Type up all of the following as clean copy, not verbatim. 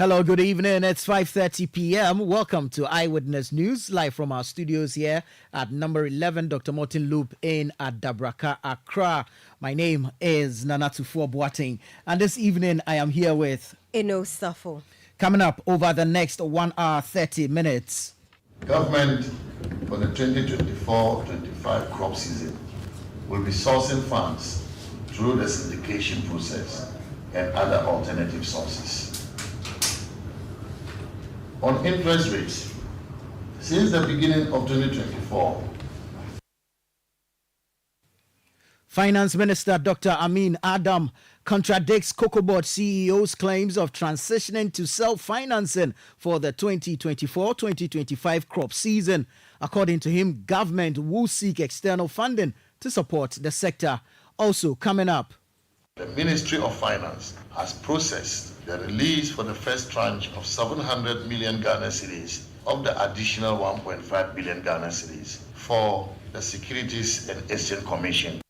Hello, good evening. It's 5:30 p.m. Welcome to Eyewitness News, live from our studios here at number 11, Dr. Martin Loop in Adabraka, Accra. My name is Nanatufo Boateng, and this evening I am here with Eno Safo. Coming up over the next 1 hour, 30 minutes. Government for the 2024-25 crop season will be sourcing funds through the syndication process and other alternative sources. On interest rates, since the beginning of 2024, Finance Minister Dr. Amin Adam contradicts Cocoa Board CEO's claims of transitioning to self-financing for the 2024-2025 crop season. According to him, government will seek external funding to support the sector. Also coming up, the Ministry of Finance has processed the release for the first tranche of 700 million Ghana cedis of the additional 1.5 billion Ghana cedis for the Securities and Exchange Commission.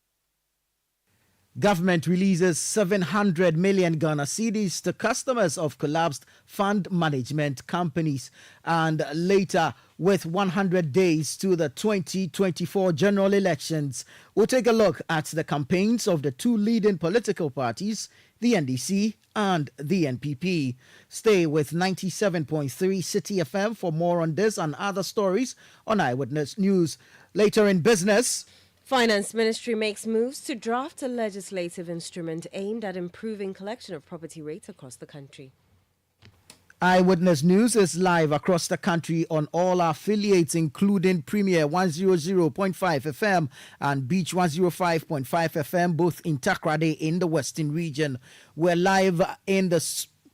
Government releases 700 million Ghana cedis to customers of collapsed fund management companies. And later, with 100 days to the 2024 general elections, we'll take a look at the campaigns of the two leading political parties, the NDC and the NPP. Stay with 97.3 Citi FM for more on this and other stories on Eyewitness News. Later in business, Finance Ministry makes moves to draft a legislative instrument aimed at improving collection of property rates across the country. Eyewitness News is live across the country on all our affiliates, including Premier 100.5 FM and Beach 105.5 FM, both in Takrade in the Western region. We're live in the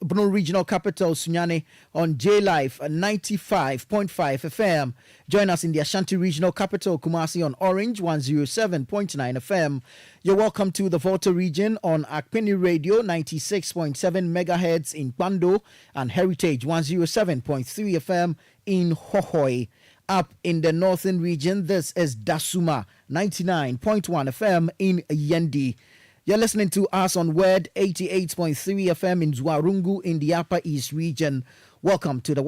Brno Regional Capital, Sunyani, on J-Life 95.5 FM. Join us in the Ashanti Regional Capital, Kumasi, on Orange 107.9 FM. You're welcome to the Volta region on Akpeni Radio 96.7 megahertz in Pando and Heritage 107.3 FM in Hohoi. Up in the Northern region, this is Dasuma 99.1 FM in Yendi. You're listening to us on Word 88.3 FM in Zwarungu in the Upper East region. Welcome to the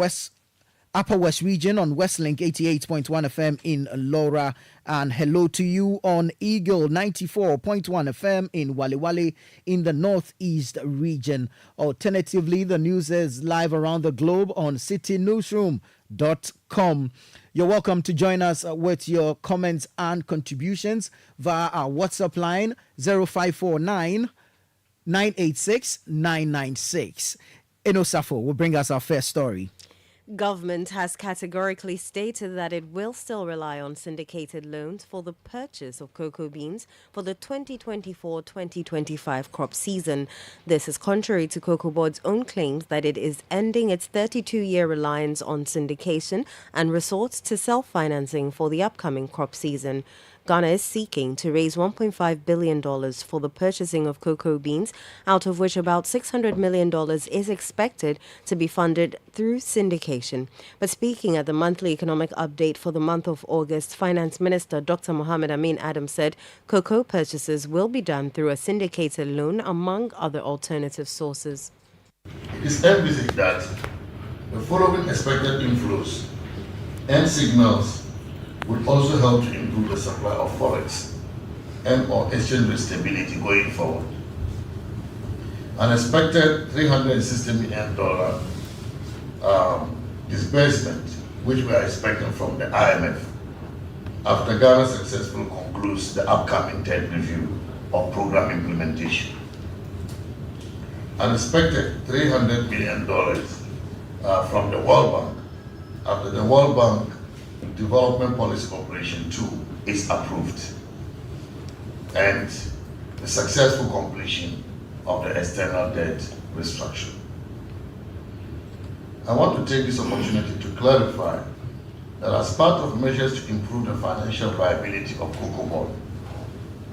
Upper West region on Westlink 88.1 FM in Laura. And hello to you on Eagle 94.1 FM in Wale in the Northeast region. Alternatively, the news is live around the globe on CityNewsroom.com. You're welcome to join us with your comments and contributions via our WhatsApp line 0549 986 996. Eno Safo will bring us our first story. Government has categorically stated that it will still rely on syndicated loans for the purchase of cocoa beans for the 2024-2025 crop season. This is contrary to Cocoa Board's own claims that it is ending its 32-year reliance on syndication and resorts to self-financing for the upcoming crop season. Ghana is seeking to raise $1.5 billion for the purchasing of cocoa beans, out of which about $600 million is expected to be funded through syndication. But speaking at the monthly economic update for the month of August, Finance Minister Dr. Mohamed Amin Adam said cocoa purchases will be done through a syndicated loan, among other alternative sources. It is envisaged that the following expected inflows and signals would also help to improve the supply of forex and or exchange rate stability going forward. An expected $360 million disbursement, which we are expecting from the IMF after Ghana successfully concludes the upcoming third review of program implementation. An expected $300 million from the World Bank after the World Bank Development Policy Corporation 2 is approved, and the successful completion of the external debt restructuring. I want to take this opportunity to clarify that as part of measures to improve the financial viability of Cocoa Board,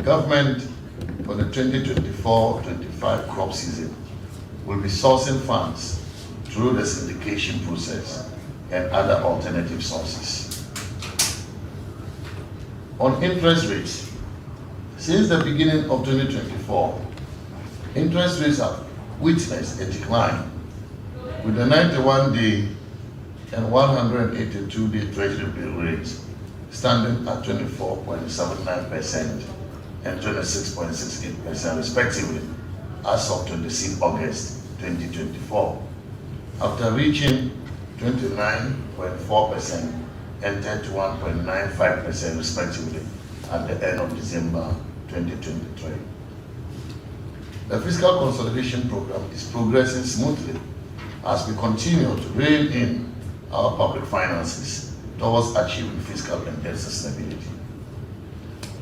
government for the 2024-25 crop season will be sourcing funds through the syndication process and other alternative sources. On interest rates, since the beginning of 2024, interest rates have witnessed a decline with the 91-day and 182-day Treasury bill rates standing at 24.79% and 26.68% respectively as of 26 August 2024, after reaching 29.4% and 31.95% respectively at the end of December 2023. The fiscal consolidation program is progressing smoothly as we continue to rein in our public finances towards achieving fiscal and debt sustainability.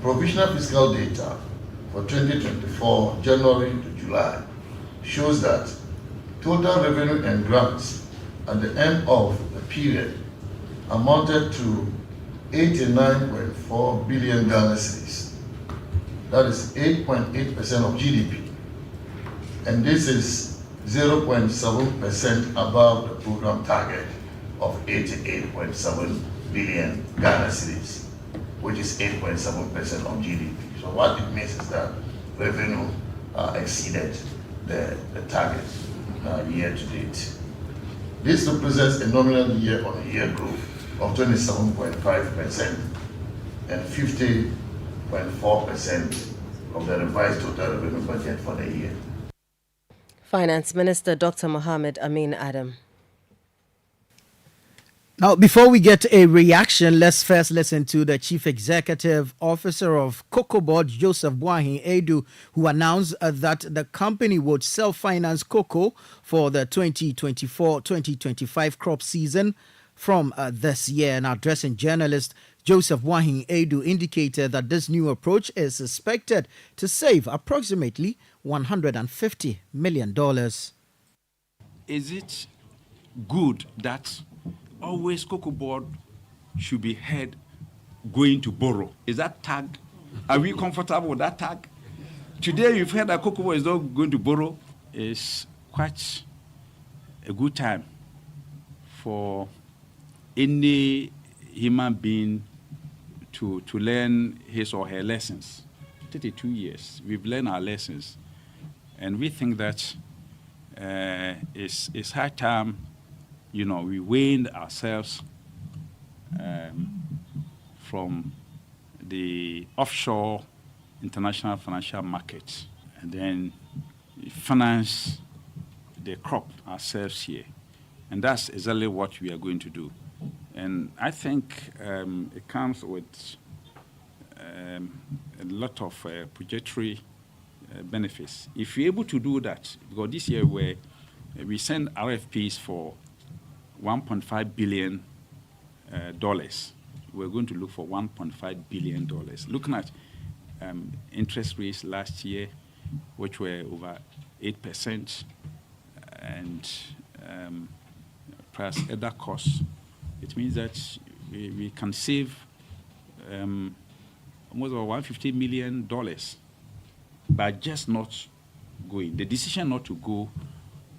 Provisional fiscal data for 2024 January to July shows that total revenue and grants at the end of the period amounted to 89.4 billion Ghana cedis. That is 8.8% of GDP. And this is 0.7% above the program target of 88.7 billion Ghana cedis, which is 8.7% of GDP. So what it means is that revenue exceeded the target year to date. This represents a nominal year-on-year growth of 27.5% and 50.4% of the revised total revenue budget for the year. Finance Minister Dr. Mohamed Amin Adam. Now, before we get a reaction, let's first listen to the Chief Executive Officer of Cocoa Board, Joseph Boahin Edu, who announced that the company would self-finance cocoa for the 2024-2025 crop season from this year. And addressing journalists, Joseph Boahin Edu indicated that this new approach is expected to save approximately $150 million. Is it good that always Cocoa Board should be heard going to borrow? Is that tag? Are we comfortable with that tag? Today you've heard that Cocoa Board is not going to borrow. It's quite a good time for any human being to learn his or her lessons. 32 years, we've learned our lessons. And we think that it's high time, we weaned ourselves from the offshore international financial markets and then finance the crop ourselves here. And that's exactly what we are going to do. And I think it comes with a lot of projectory benefits. If you're able to do that, because this year we send RFPs for $1.5 billion, we're going to look for $1.5 billion. Looking at interest rates last year, which were over 8%, and plus other costs, it means that we can save almost over $150 million by just not going. The decision not to go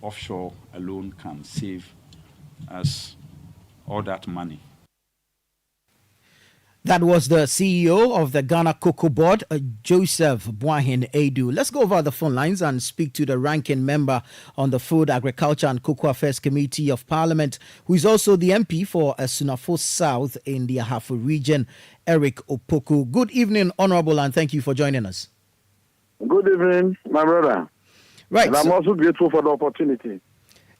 offshore alone can save us all that money. That was the CEO of the Ghana Cocoa Board, Joseph Boahin Edu. Let's go over the phone lines and speak to the ranking member on the Food, Agriculture and Cocoa Affairs Committee of Parliament, who is also the MP for Asunafo South in the Ahafo region, Eric Opoku. Good evening, Honorable, and thank you for joining us. Good evening, my brother. Right. And I'm also grateful for the opportunity.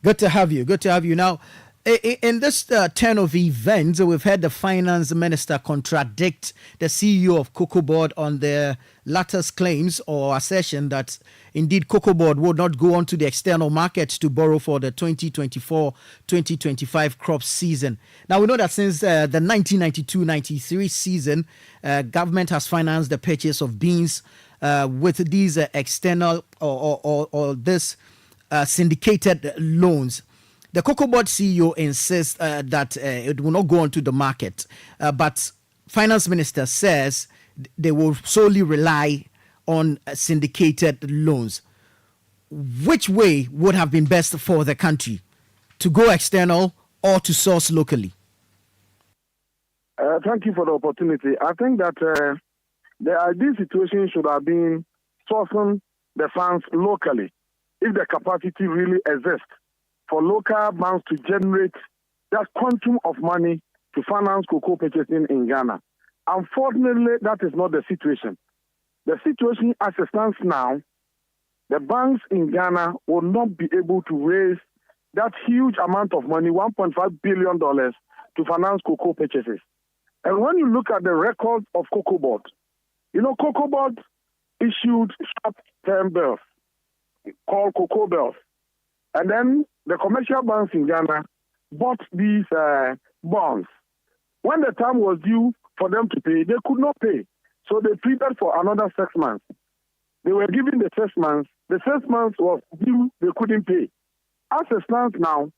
Good to have you. Good to have you. Now, in this turn of events, we've had the finance minister contradict the CEO of Cocoa Board on their latter's claims or assertion that indeed Cocoa Board would not go onto the external market to borrow for the 2024-2025 crop season. Now, we know that since the 1992-93 season, government has financed the purchase of beans with these external or this syndicated loans. The Cocoa Board CEO insists that it will not go onto the market, but Finance Minister says they will solely rely on syndicated loans. Which way would have been best for the country, to go external or to source locally? Thank you for the opportunity. I think that the ideal situation should have been sourcing the funds locally if the capacity really exists. for local banks to generate that quantum of money to finance cocoa purchasing in Ghana. Unfortunately, that is not the situation. The situation as it stands now, the banks in Ghana will not be able to raise that huge amount of money, $1.5 billion, to finance cocoa purchases. And when you look at the record of Cocoa Board, Cocoa Board issued short-term bills called cocoa bills. And then the commercial banks in Ghana bought these bonds. When the time was due for them to pay, they could not pay. So they pleaded for another 6 months. They were given the 6 months. The 6 months was due, they couldn't pay. As it stands now,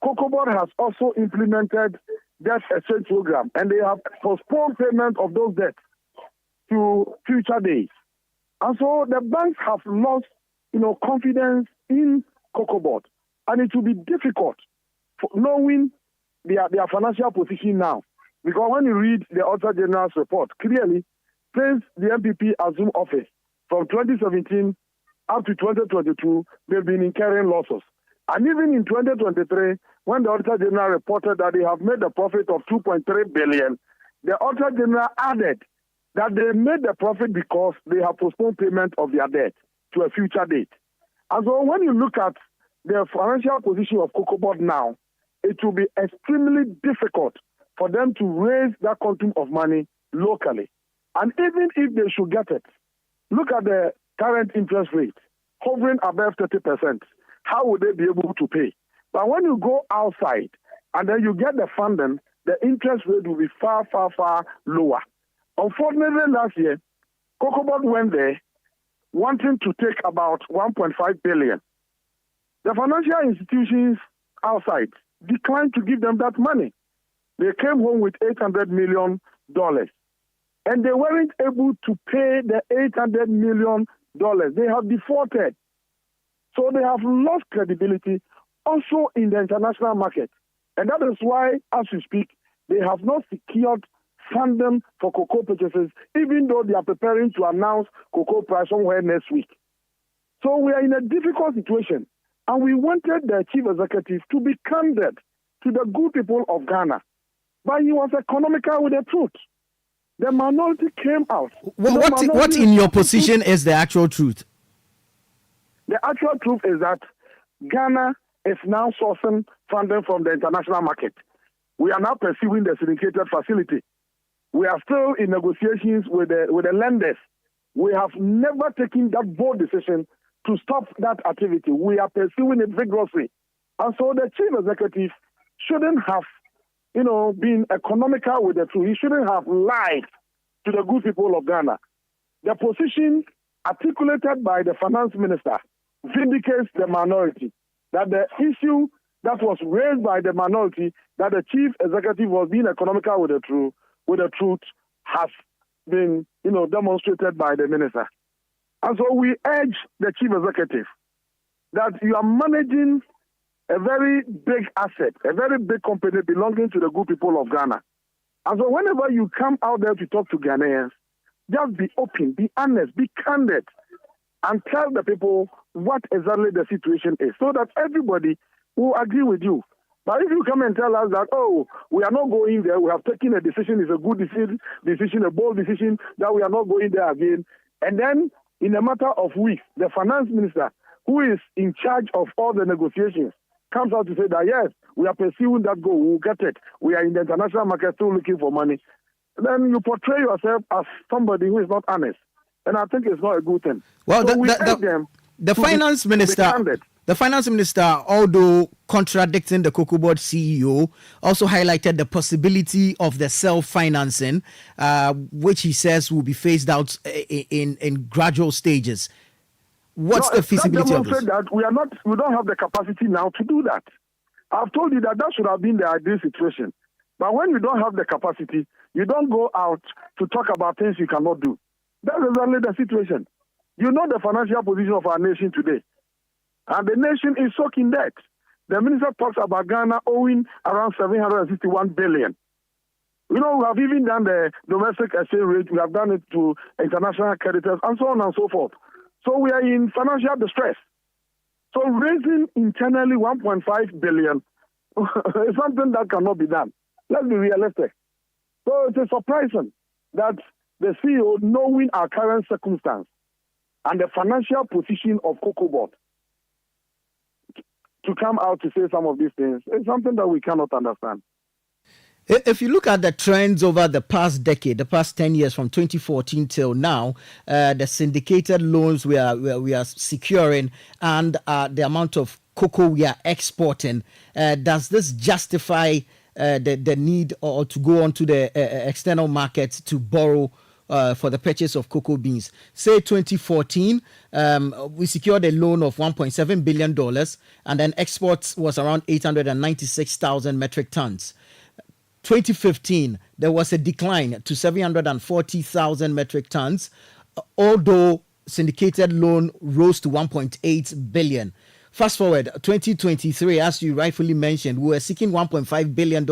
Cocoa Board has also implemented debt exchange program, and they have postponed payment of those debts to future days. And so the banks have lost, confidence in Cocoa Board, and it will be difficult for knowing their financial position now. Because when you read the Auditor General's report, clearly, since the MPP assumed office from 2017 up to 2022, they've been incurring losses. And even in 2023, when the Auditor General reported that they have made a profit of 2.3 billion, the Auditor General added that they made the profit because they have postponed payment of their debt to a future date. And so when you look at the financial position of Cocoa Board now, it will be extremely difficult for them to raise that quantum of money locally. And even if they should get it, look at the current interest rate, hovering above 30%. How would they be able to pay? But when you go outside and then you get the funding, the interest rate will be far, far, far lower. Unfortunately, last year, Cocoa Board went there wanting to take about 1.5 billion. The financial institutions outside declined to give them that money. They came home with $800 million, and they weren't able to pay the $800 million. They have defaulted. So they have lost credibility also in the international market. And that is why, as we speak, they have not secured funding for cocoa purchases, even though they are preparing to announce cocoa price somewhere next week. So we are in a difficult situation. And we wanted the chief executive to be candid to the good people of Ghana. But he was economical with the truth. The minority came out. What in your position is the actual truth? The actual truth is that Ghana is now sourcing funding from the international market. We are now pursuing the syndicated facility. We are still in negotiations with the lenders. We have never taken that bold decision to stop that activity. We are pursuing it vigorously. And so the chief executive shouldn't have, been economical with the truth. He shouldn't have lied to the good people of Ghana. The position articulated by the finance minister vindicates the minority, that the issue that was raised by the minority, that the chief executive was being economical with the truth, has been, demonstrated by the minister. And so we urge the chief executive that you are managing a very big asset, a very big company belonging to the good people of Ghana. And so whenever you come out there to talk to Ghanaians, just be open, be honest, be candid, and tell the people what exactly the situation is, so that everybody will agree with you. But if you come and tell us that, we are not going there, we have taken a decision, it's a good decision, a bold decision, that we are not going there again, and then in a matter of weeks, the finance minister, who is in charge of all the negotiations, comes out to say that, yes, we are pursuing that goal, we'll get it. We are in the international market still looking for money. Then you portray yourself as somebody who is not honest. And I think it's not a good thing. Well, so the finance minister, although contradicting the Cocoa Board CEO, also highlighted the possibility of the self-financing, which he says will be phased out in gradual stages. What's the feasibility of this? That we don't have the capacity now to do that. I've told you that should have been the ideal situation. But when you don't have the capacity, you don't go out to talk about things you cannot do. That is only the situation. You know the financial position of our nation today. And the nation is soaking debt. The minister talks about Ghana owing around 761 billion. We have even done the domestic exchange rate. We have done it to international creditors and so on and so forth. So we are in financial distress. So raising internally 1.5 billion is something that cannot be done. Let's be realistic. So it is surprising that the CEO, knowing our current circumstance and the financial position of Cocoa Board, to come out to say some of these things is something that we cannot understand. If you look at the trends over the past decade, the past 10 years from 2014 till now, the syndicated loans we are securing and the amount of cocoa we are exporting, does this justify the need or to go onto the external market to borrow for the purchase of cocoa beans? Say 2014, we secured a loan of $1.7 billion and then exports was around 896,000 metric tons. 2015, there was a decline to 740,000 metric tons, although syndicated loan rose to 1.8 billion. Fast forward, 2023, as you rightfully mentioned, we were seeking $1.5 billion,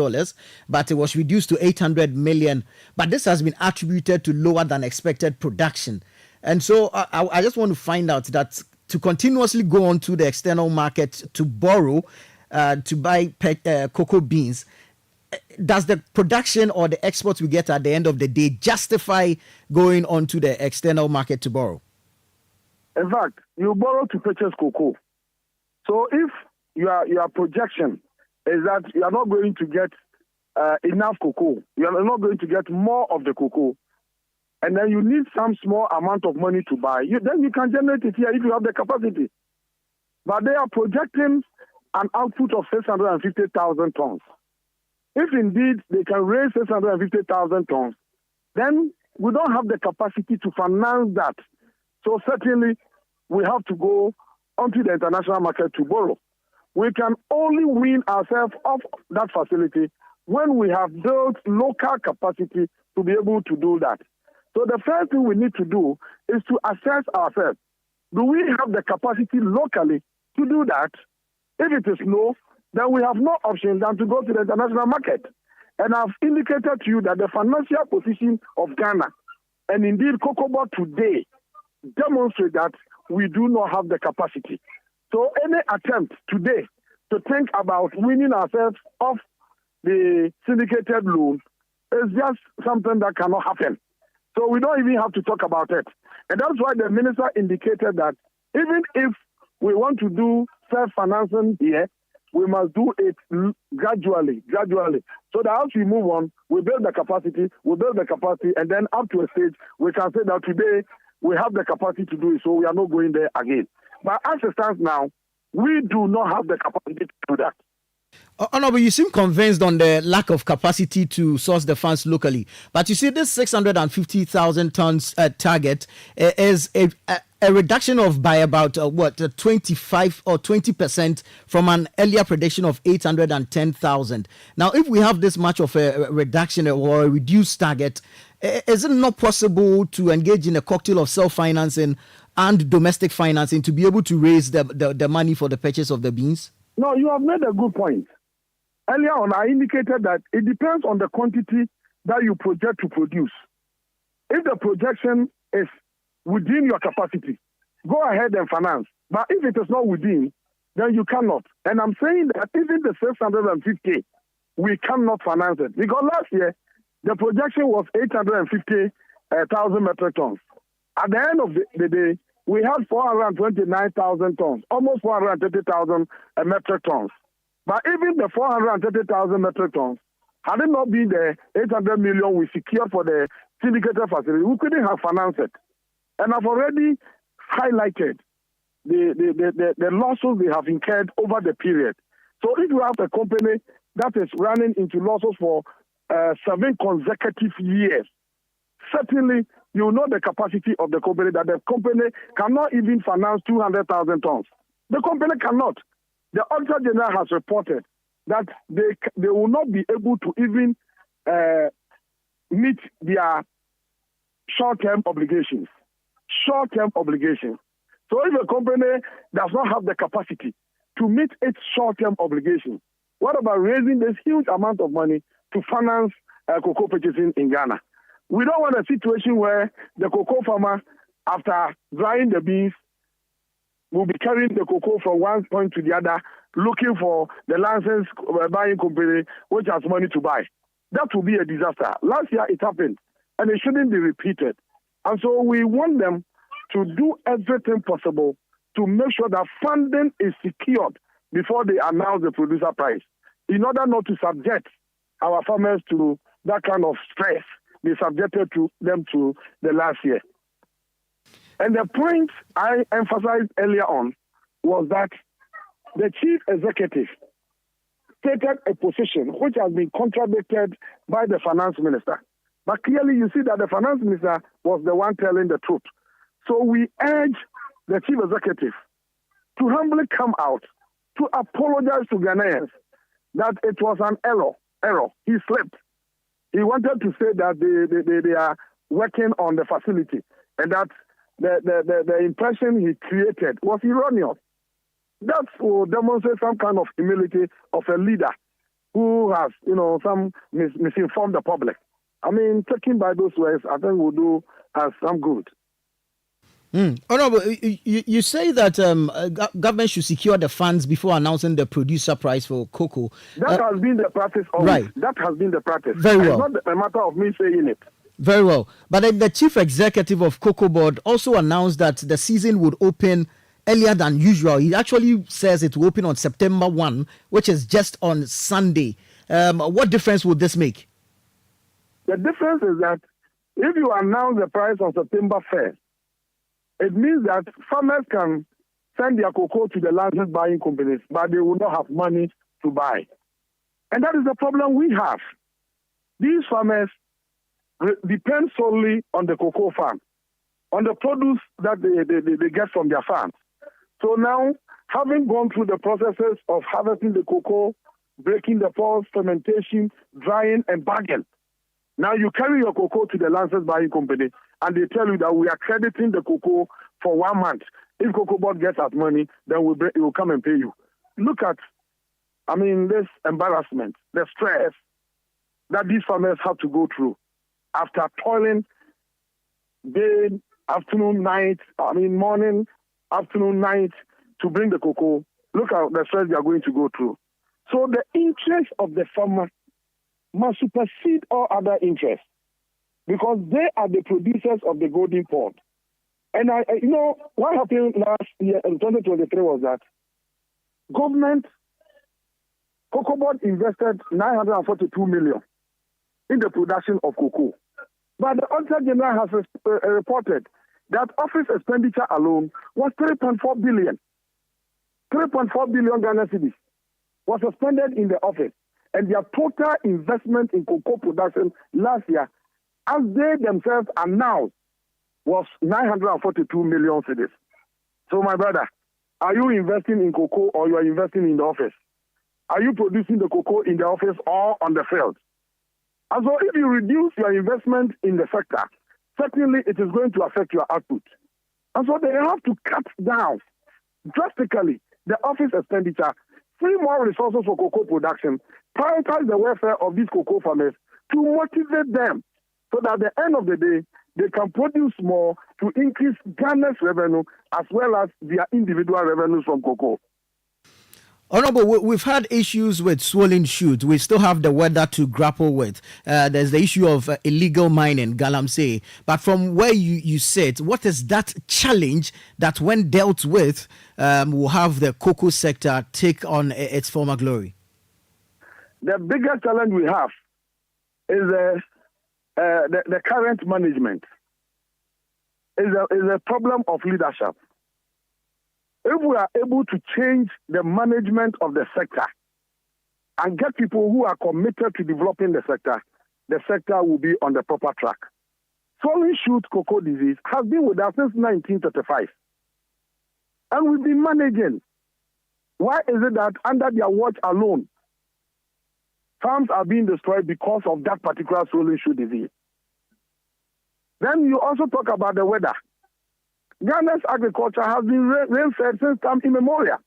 but it was reduced to 800 million. But this has been attributed to lower than expected production. And so I just want to find out that to continuously go onto the external market to borrow, to buy cocoa beans, does the production or the exports we get at the end of the day justify going onto the external market to borrow? In fact, you borrow to purchase cocoa. So if your projection is that you are not going to get enough cocoa, you are not going to get more of the cocoa, and then you need some small amount of money to buy, then you can generate it here if you have the capacity. But they are projecting an output of 650,000 tons. If indeed they can raise 650,000 tons, then we don't have the capacity to finance that. So certainly we have to go onto the international market to borrow. We can only wean ourselves off that facility when we have built local capacity to be able to do that. So the first thing we need to do is to assess ourselves. Do we have the capacity locally to do that? If it is no, then we have no option than to go to the international market. And I've indicated to you that the financial position of Ghana, and indeed Cocoa Board today, demonstrate that we do not have the capacity. So any attempt today to think about weaning ourselves off the syndicated loan is just something that cannot happen. So we don't even have to talk about it. And that's why the minister indicated that even if we want to do self-financing here, we must do it gradually. So that as we move on, we build the capacity, and then up to a stage, we can say that today we have the capacity to do it, so we are not going there again. But as it stands now, we do not have the capacity to do that. Honorable, you seem convinced on the lack of capacity to source the funds locally. But you see, this 650,000 tons target is a reduction of by about 25 or 20% from an earlier prediction of 810,000. Now, if we have this much of a reduction or a reduced target, is it not possible to engage in a cocktail of self-financing and domestic financing to be able to raise the money for the purchase of the beans? No, you have made a good point. Earlier on, I indicated that it depends on the quantity that you project to produce. If the projection is within your capacity, go ahead and finance. But if it is not within, then you cannot. And I'm saying that even the 650, we cannot finance it. Because last year, the projection was 850,000 metric tons. At the end of the day, we had 429,000 tons, almost 430,000 metric tons. But even the 430,000 metric tons, had it not been the 800 million we secured for the syndicated facility, we couldn't have financed it. And I've already highlighted the losses they have incurred over the period. So if you have a company that is running into losses for 7 consecutive years, certainly you know the capacity of the company, that the company cannot even finance 200,000 tons. The company cannot. The Auditor General has reported that they will not be able to even meet their short-term obligations. So if a company does not have the capacity to meet its short-term obligations, what about raising this huge amount of money to finance cocoa purchasing in Ghana? We don't want a situation where the cocoa farmer, after drying the beans, will be carrying the cocoa from one point to the other, looking for the licensed buying company which has money to buy. That will be a disaster. Last year it happened, and it shouldn't be repeated. And so we want them to do everything possible to make sure that funding is secured before they announce the producer price, in order not to subject our farmers to that kind of stress they subjected to them to the last year. And the point I emphasized earlier on was that the chief executive stated a position which has been contradicted by the finance minister. But clearly you see that the finance minister was the one telling the truth. So we urge the chief executive to humbly come out to apologize to Ghanaians that it was an error. He slipped. He wanted to say that they are working on the facility and that the impression he created was erroneous. That will demonstrate some kind of humility of a leader who has, misinformed the public. I mean, taken by those words, I think will do us some good. Oh no, but you say that government should secure the funds before announcing the producer price for cocoa. That has been the practice always. Right. That has been the practice. Very well. It's not a matter of me saying it. Very well. But then the chief executive of Cocoa Board also announced that the season would open earlier than usual. He actually says it will open on September 1, which is just on Sunday. What difference would this make? The difference is that if you announce the price on September 1st, it means that farmers can send their cocoa to the largest buying companies, but they will not have money to buy. And that is the problem we have. These farmers depend solely on the cocoa farm, on the produce that they get from their farms. So now, having gone through the processes of harvesting the cocoa, breaking the pods, fermentation, drying, and bagging, now you carry your cocoa to the licensed buying company, and they tell you that we are crediting the cocoa for 1 month. If Cocoa Board gets us money, then it will come and pay you. Look at, this embarrassment, the stress that these farmers have to go through after toiling day, afternoon, night, morning, afternoon, night to bring the cocoa. Look at the stress they are going to go through. So the interest of the farmer must supersede all other interests, because they are the producers of the golden pod. And what happened last year in 2023 was that Cocoa Board invested 942 million in the production of cocoa. But the Auditor General has reported that office expenditure alone was 3.4 billion. 3.4 billion Ghana cedis was expended in the office. And their total investment in cocoa production last year, as they themselves announced, was 942 million cedis. So, my brother, are you investing in cocoa or you are investing in the office? Are you producing the cocoa in the office or on the field? And so if you reduce your investment in the sector, certainly it is going to affect your output. And so they have to cut down drastically the office expenditure, free more resources for cocoa production, prioritize the welfare of these cocoa farmers to motivate them so that at the end of the day, they can produce more to increase Ghana's revenue as well as their individual revenues from cocoa. Honorable, we've had issues with swollen shoots. We still have the weather to grapple with. There's the issue of illegal mining, Galamsey. But from where you sit, what is that challenge that, when dealt with, will have the cocoa sector take on its former glory? The biggest challenge we have is the current management. Is a problem of leadership. If we are able to change the management of the sector and get people who are committed to developing the sector will be on the proper track. Swollen shoot cocoa disease has been with us since 1935. And we've been managing. Why is it that under their watch alone, farms are being destroyed because of that particular swollen shoot disease? Then you also talk about the weather. Ghana's agriculture has been rain-fed since time immemorial.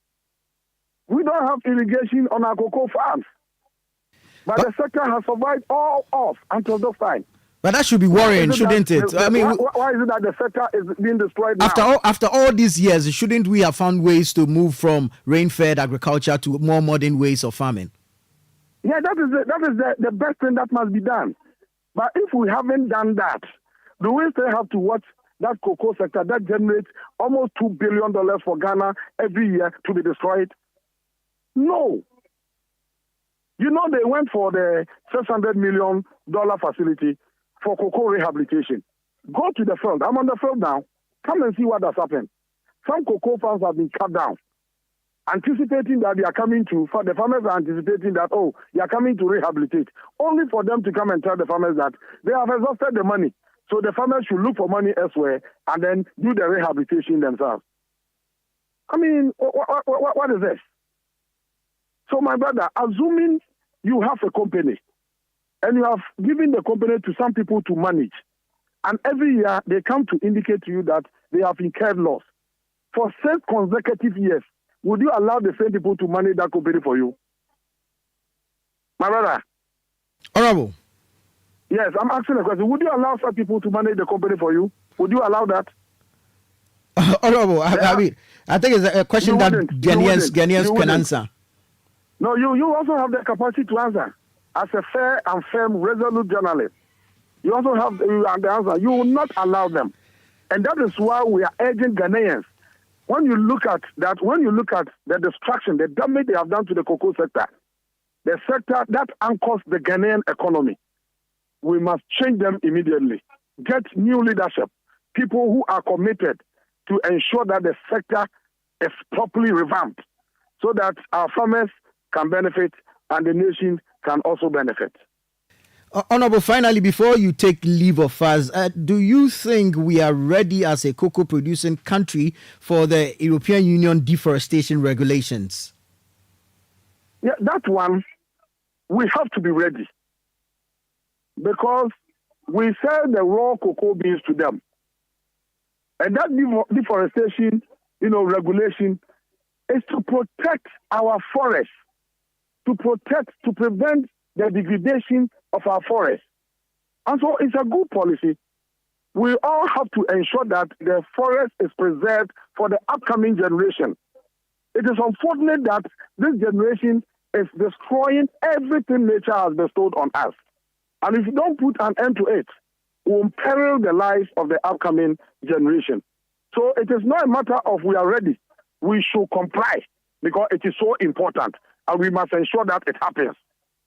We don't have irrigation on our cocoa farms. But the sector has survived all off until this time. But that should be worrying, shouldn't it? I mean, why is it that the sector is being destroyed now? After all these years, shouldn't we have found ways to move from rain-fed agriculture to more modern ways of farming? Yeah, that is the best thing that must be done. But if we haven't done that, do we still have to watch that cocoa sector that generates almost $2 billion for Ghana every year to be destroyed? No. You know, they went for the $600 million facility for cocoa rehabilitation. Go to the field. I'm on the field now. Come and see what has happened. Some cocoa farms have been cut down, anticipating that they are coming to, the farmers are anticipating that, they are coming to rehabilitate, only for them to come and tell the farmers that they have exhausted the money. So the farmers should look for money elsewhere and then do the rehabilitation themselves. I mean, what is this? So my brother, assuming you have a company and you have given the company to some people to manage, and every year they come to indicate to you that they have incurred loss for 6 consecutive years, would you allow the same people to manage that company for you? My brother. Honorable. Yes, I'm asking a question. Would you allow some people to manage the company for you? Would you allow that? Honorable, I mean, I think it's a question that Ghanaians can answer. No, you also have the capacity to answer. As a fair and firm, resolute journalist, you also have the answer. You will not allow them. And that is why we are urging Ghanaians. When you look at the destruction, the damage they have done to the cocoa sector, the sector that anchors the Ghanaian economy, we must change them immediately. Get new leadership, people who are committed to ensure that the sector is properly revamped so that our farmers can benefit and the nation can also benefit. Honorable, finally, before you take leave of us, do you think we are ready as a cocoa producing country for the European Union deforestation regulations? Yeah, that one, we have to be ready. Because we sell the raw cocoa beans to them. And that deforestation, regulation is to protect our forests, to prevent the degradation of our forests. And so it's a good policy. We all have to ensure that the forest is preserved for the upcoming generation. It is unfortunate that this generation is destroying everything nature has bestowed on us. And if you don't put an end to it, it will peril the lives of the upcoming generation. So it is not a matter of we are ready. We should comply because it is so important. And we must ensure that it happens.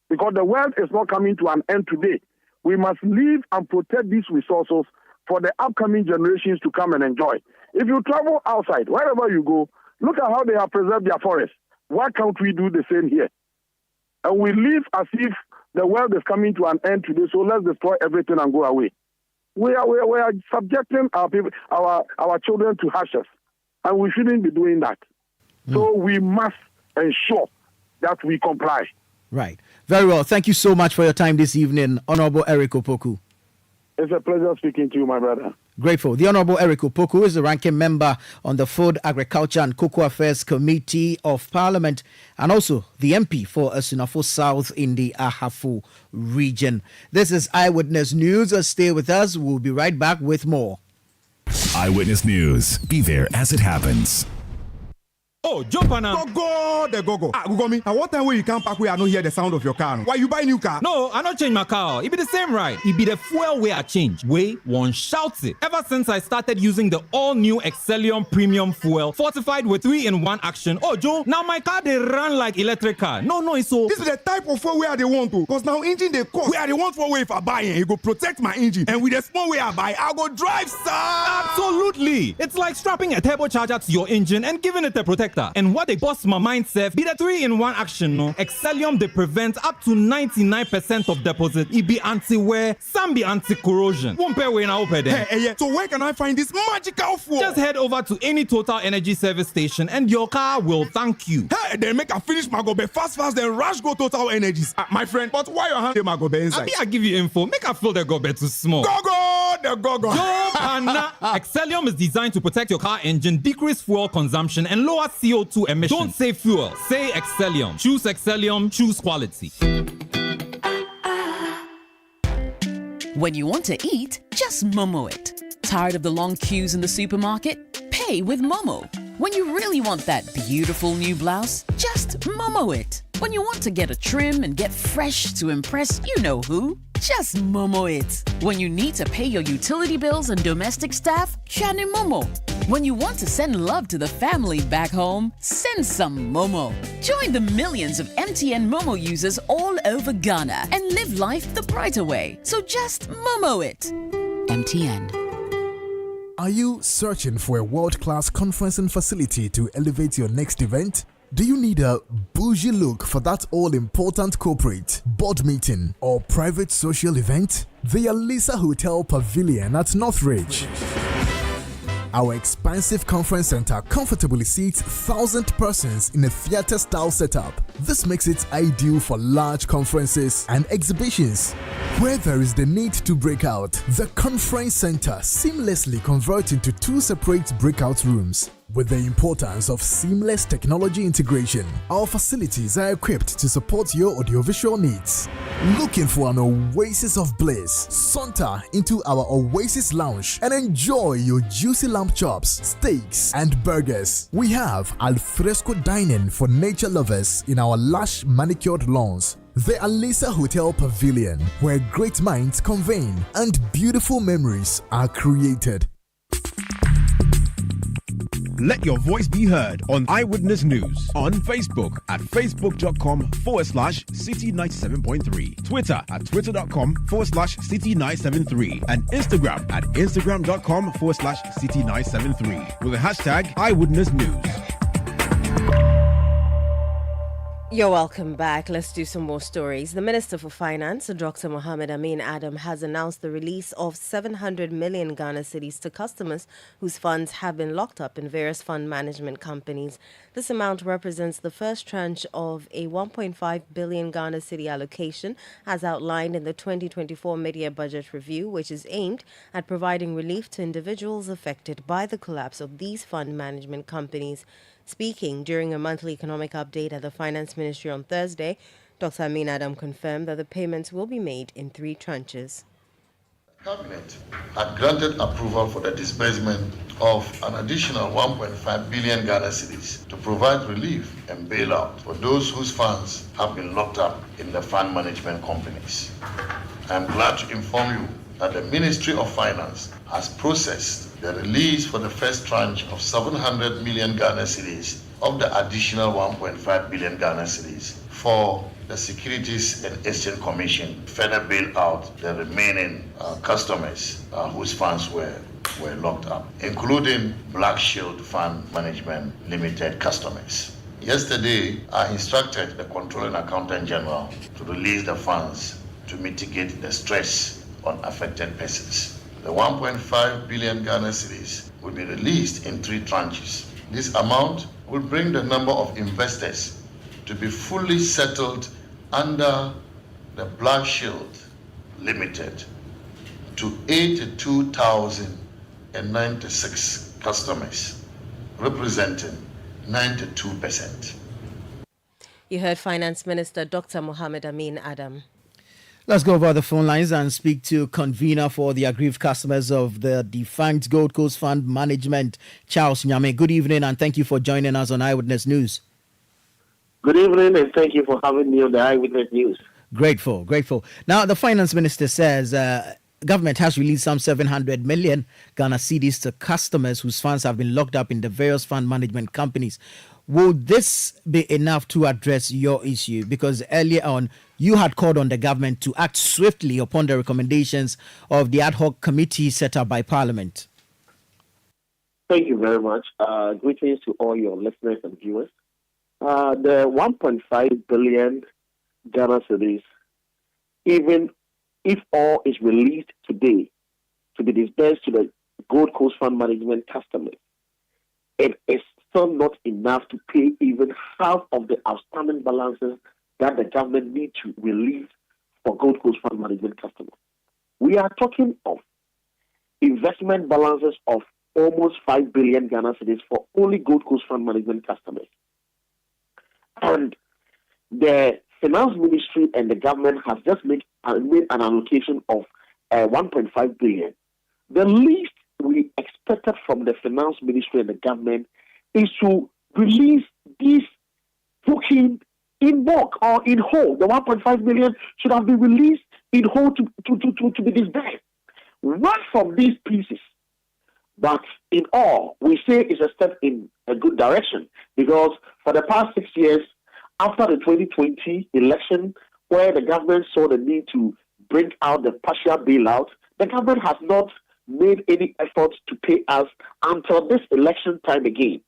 Because the world is not coming to an end today. We must live and protect these resources for the upcoming generations to come and enjoy. If you travel outside, wherever you go, look at how they have preserved their forests. Why can't we do the same here? And we live as if the world is coming to an end today, so let's destroy everything and go away. We are subjecting our people, our children to harshness, and we shouldn't be doing that. So we must ensure that we comply. Right. Very well. Thank you so much for your time this evening, Honorable Eric Opoku. It's a pleasure speaking to you, my brother. Grateful. The Honorable Eric Opoku is the ranking member on the Food, Agriculture and Cocoa Affairs Committee of Parliament and also the MP for Asunafo South in the Ahafo region. This is Eyewitness News. Stay with us. We'll be right back with more. Eyewitness News. Be there as it happens. Oh, jump on now. Go. Google me. At what time will you come back where I don't hear the sound of your car? Why you buy new car? No, I not change my car. It be the same right. It be the fuel way I change. Way one shouts it. Ever since I started using the all-new Excellium Premium Fuel, fortified with 3-in-1 action. Oh, Joe, now my car they run like electric car. No, it's so. This is the type of fuel where they want to. Because now engine they cost. Where they want for way if I buy it go protect my engine. And with the small way I buy, I go drive, sir. Absolutely. It's like strapping a turbocharger to your engine and giving it a protector. And what they bust my mind says be the 3-in-1 action, no? Excellium they prevent up to 99% of deposit. It be anti-wear, some be anti-corrosion. Won't pay when I open them. Hey, so where can I find this magical fuel? Just head over to any Total Energy service station and your car will thank you. Hey, then make a finish my gobe fast, then rush go Total Energies. My friend, but why your hand my gobe inside? I give you info. Make a fill the gobe too small. Go. Excellium is designed to protect your car engine, decrease fuel consumption, and lower CO2 emissions. Don't say fuel, say Excellium. Choose Excellium, choose quality. When you want to eat, just Momo it. Tired of the long queues in the supermarket? Pay with Momo. When you really want that beautiful new blouse, just Momo it. When you want to get a trim and get fresh to impress you know who, just Momo it. When you need to pay your utility bills and domestic staff, Shani Momo. When you want to send love to the family back home, send some Momo. Join the millions of MTN Momo users all over Ghana and live life the brighter way. So just Momo it. MTN. Are you searching for a world-class conferencing facility to elevate your next event? Do you need a bougie look for that all-important corporate, board meeting, or private social event? The Alisa Hotel Pavilion at Northridge. Our expansive conference center comfortably seats 1,000 persons in a theater-style setup. This makes it ideal for large conferences and exhibitions. Where there is the need to break out, the conference center seamlessly converts into 2 separate breakout rooms. With the importance of seamless technology integration, our facilities are equipped to support your audiovisual needs. Looking for an oasis of bliss? Saunter into our Oasis Lounge and enjoy your juicy lamb chops, steaks, and burgers. We have alfresco dining for nature lovers in our lush manicured lawns. The Alisa Hotel Pavilion, where great minds convene and beautiful memories are created. Let your voice be heard on Eyewitness News on Facebook at facebook.com/Citi97.3, Twitter at twitter.com/Citi973, and Instagram at instagram.com/Citi973 with the hashtag Eyewitness News. You're welcome back. Let's do some more stories. The Minister for Finance, Dr. Mohamed Amin Adam, has announced the release of 700 million Ghana cedis to customers whose funds have been locked up in various fund management companies. This amount represents the first tranche of a 1.5 billion Ghana cedi allocation, as outlined in the 2024 mid-year budget review, which is aimed at providing relief to individuals affected by the collapse of these fund management companies. Speaking during a monthly economic update at the Finance Ministry on Thursday, Dr. Amin Adam confirmed that the payments will be made in 3 tranches. Cabinet had granted approval for the disbursement of an additional 1.5 billion Ghana cedis to provide relief and bailout for those whose funds have been locked up in the fund management companies. I am glad to inform you that the Ministry of Finance has processed the release for the first tranche of 700 million Ghana cedis of the additional 1.5 billion Ghana cedis for the Securities and Exchange Commission further bail out the remaining customers whose funds were locked up, including Black Shield Fund Management Limited customers. Yesterday, I instructed the Controlling Accountant General to release the funds to mitigate the stress on affected persons. The 1.5 billion Ghana cedis will be released in 3 tranches. This amount will bring the number of investors to be fully settled under the Black Shield Limited to 82,096 customers, representing 92%. You heard Finance Minister Dr. Mohamed Amin Adam. Let's go over the phone lines and speak to convener for the aggrieved customers of the defunct Gold Coast Fund Management, Charles Nyame. Good evening and thank you for joining us on Eyewitness News. Good evening and thank you for having me on the Eyewitness News. Grateful. Now, the Finance Minister says government has released some 700 million Ghana cedis to customers whose funds have been locked up in the various fund management companies. Will this be enough to address your issue? Because earlier on, you had called on the government to act swiftly upon the recommendations of the ad hoc committee set up by Parliament. Thank you very much. Greetings to all your listeners and viewers. The 1.5 billion Ghana cedis, even if all is released today to be disbursed to the Gold Coast Fund Management customers, it is still not enough to pay even half of the outstanding balances that the government needs to release for Gold Coast Fund Management customers. We are talking of investment balances of almost 5 billion Ghana cedis for only Gold Coast Fund Management customers. And the Finance Ministry and the government have just made an allocation of 1.5 billion, the least we expected from the finance ministry and the government is to release these token in bulk or in whole. The 1.5 billion should have been released in whole to be disbursed. One from these pieces, but in all, we say it's a step in a good direction, because for the past 6 years, after the 2020 election, where the government saw the need to bring out the partial bailout, the government has not made any efforts to pay us until this election time again.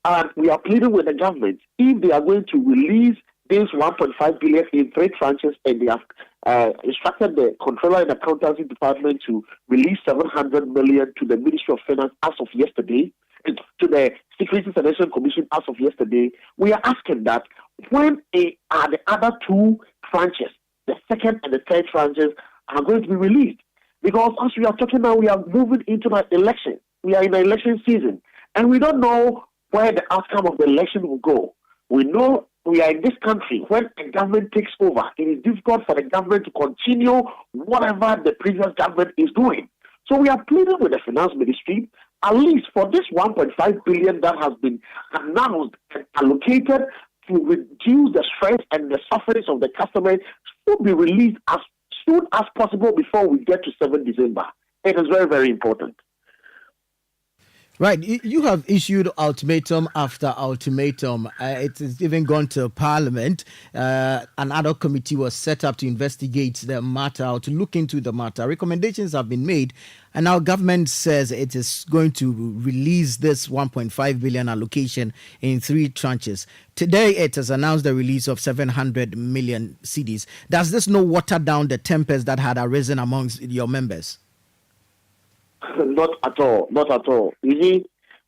And we are pleading with the government, if they are going to release this 1.5 billion in 3 tranches, and they have instructed the Controller and Accountancy Department to release 700 million to the Ministry of Finance as of yesterday, and to the Securities and Exchange Commission as of yesterday, we are asking that when are the other 2 tranches, the second and the third tranches, are going to be released? Because as we are talking now, we are moving into an election. We are in an election season, and we don't know where the outcome of the election will go. We know we are in this country when a government takes over. It is difficult for the government to continue whatever the previous government is doing. So we are pleading with the finance ministry, at least for this 1.5 billion that has been announced and allocated to reduce the stress and the sufferings of the customers, should be released as soon as possible before we get to 7 December. It is very, very important. Right. You have issued ultimatum after ultimatum. It has even gone to Parliament. Another committee was set up to investigate the matter, or to look into the matter. Recommendations have been made, and now government says it is going to release this 1.5 billion allocation in 3 tranches. Today, it has announced the release of 700 million cedis. Does this not water down the tempest that had arisen amongst your members? Not at all. Not at all. You see,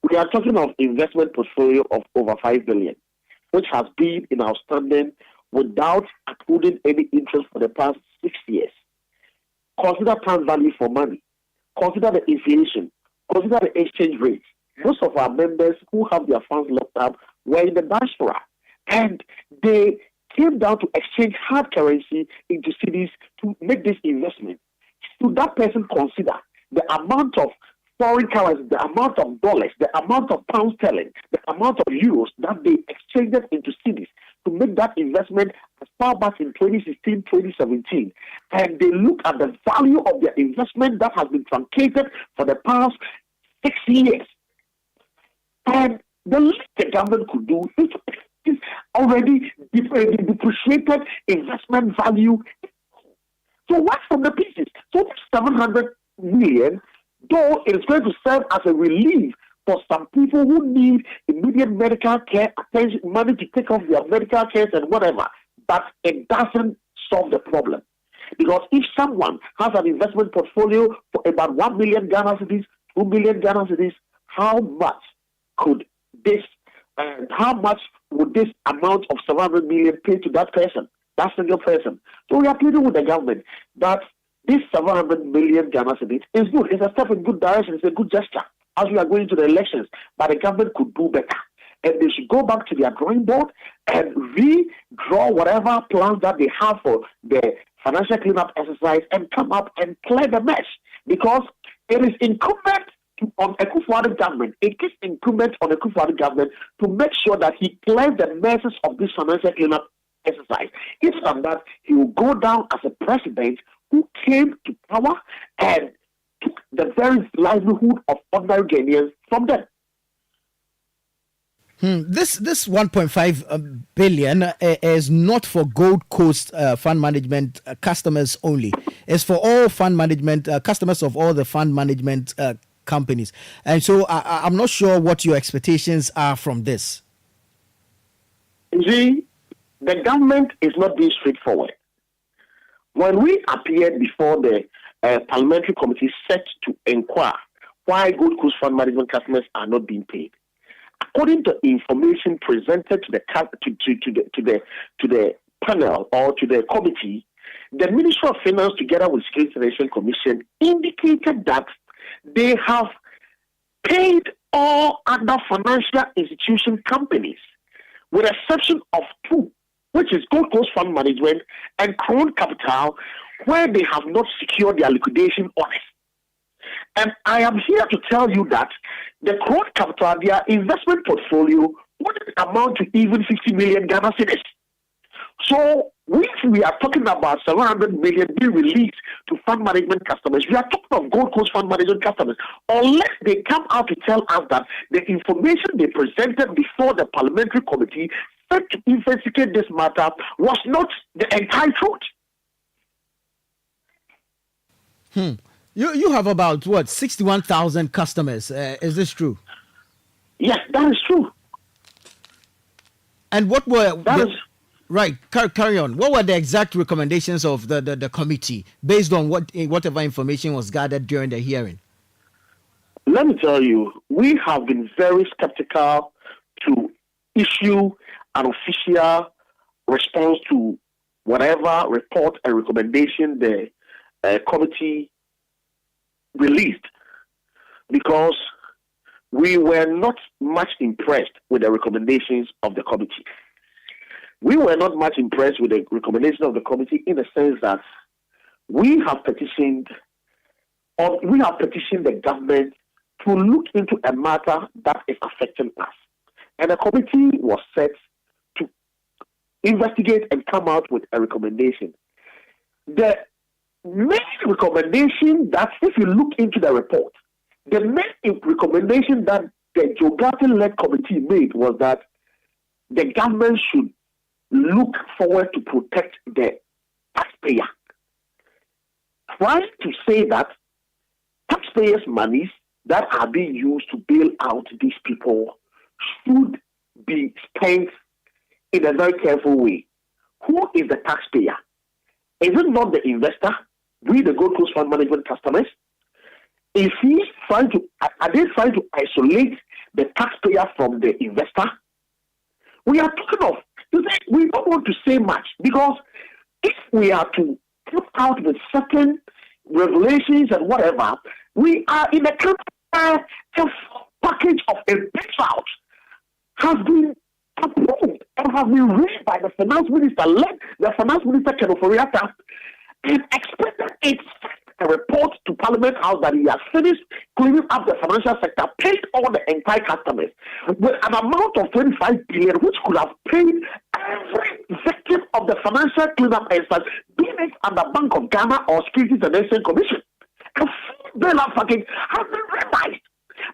we are talking of investment portfolio of over 5 billion, which has been in outstanding without accruing any interest for the past 6 years. Consider time value for money. Consider the inflation. Consider the exchange rates. Most of our members who have their funds locked up were in the diaspora, and they came down to exchange hard currency into cities to make this investment. Should that person consider the amount of foreign currency, the amount of dollars, the amount of pound sterling, the amount of euros that they exchanged into cities to make that investment as far back in 2016, 2017. And they look at the value of their investment that has been truncated for the past 6 years. And the least the government could do is already depreciated investment value. So what's from the pieces? So 700 million, though it is going to serve as a relief for some people who need immediate medical care, attention, money to take off their medical care and whatever, but it doesn't solve the problem. Because if someone has an investment portfolio for about 1 million Ghana cedis, 2 million Ghana cedis, how much would this amount of 700 million pay to that person, that single person? So we are pleading with the government that this 700 million Ghana cedis is good. It's a step in good direction. It's a good gesture as we are going to the elections. But the government could do better. And they should go back to their drawing board and redraw whatever plans that they have for the financial cleanup exercise and come up and clear the mess. Because it is incumbent on a Akufo-Addo government. It is incumbent on a Akufo-Addo government to make sure that he clears the messes of this financial cleanup exercise. If from that, he will go down as a president who came to power and took the very livelihood of ordinary Ghanaians from them. This 1.5 billion is not for Gold Coast fund management customers only. It's for all fund management customers of all the fund management companies. And so I'm not sure what your expectations are from this. See, the government is not being straightforward. When we appeared before the parliamentary committee set to inquire why Gold Coast fund management customers are not being paid, according to information presented to the panel or to the committee, the Ministry of Finance, together with Securities and Exchange Commission, indicated that they have paid all other financial institution companies, with exception of 2, which is Gold Coast Fund Management and Crown Capital, where they have not secured their liquidation honest. And I am here to tell you that the crowd capital, their investment portfolio, wouldn't amount to even 50 million Ghana cedis. So if we are talking about 700 million being released to fund management customers, we are talking of Gold Coast fund management customers, unless they come out to tell us that the information they presented before the parliamentary committee said to investigate this matter was not the entire truth. You have about 61,000 customers. Is this true? Yes, that is true. And what were right? Carry on. What were the exact recommendations of the committee based on whatever information was gathered during the hearing? Let me tell you, we have been very skeptical to issue an official response to whatever report and recommendation the committee released, because we were not much impressed with the recommendations of the committee. We were not much impressed with the recommendation of the committee in the sense that we have petitioned the government to look into a matter that is affecting us. And the committee was set to investigate and come out with a recommendation. The main recommendation that, if you look into the report, the main recommendation that the Joe Garten-led committee made was that the government should look forward to protect the taxpayer. Trying to say that taxpayers' monies that are being used to bail out these people should be spent in a very careful way. Who is the taxpayer? Is it not the investor? We, the Gold Coast Fund Management customers? Are they trying to isolate the taxpayer from the investor? We are talking of, we don't want to say much, because if we are to put out with certain revelations and whatever, we are in a country where the package of a bailout has been approved and has been read by the finance minister, the finance minister Ken Oforiatta, and expected a report to Parliament House that he has finished cleaning up the financial sector, paid all the entire customers with an amount of 25 billion, which could have paid every victim of the financial cleanup exercise, be it under Bank of Ghana or Securities and Exchange Commission. A full bailout package has been realized.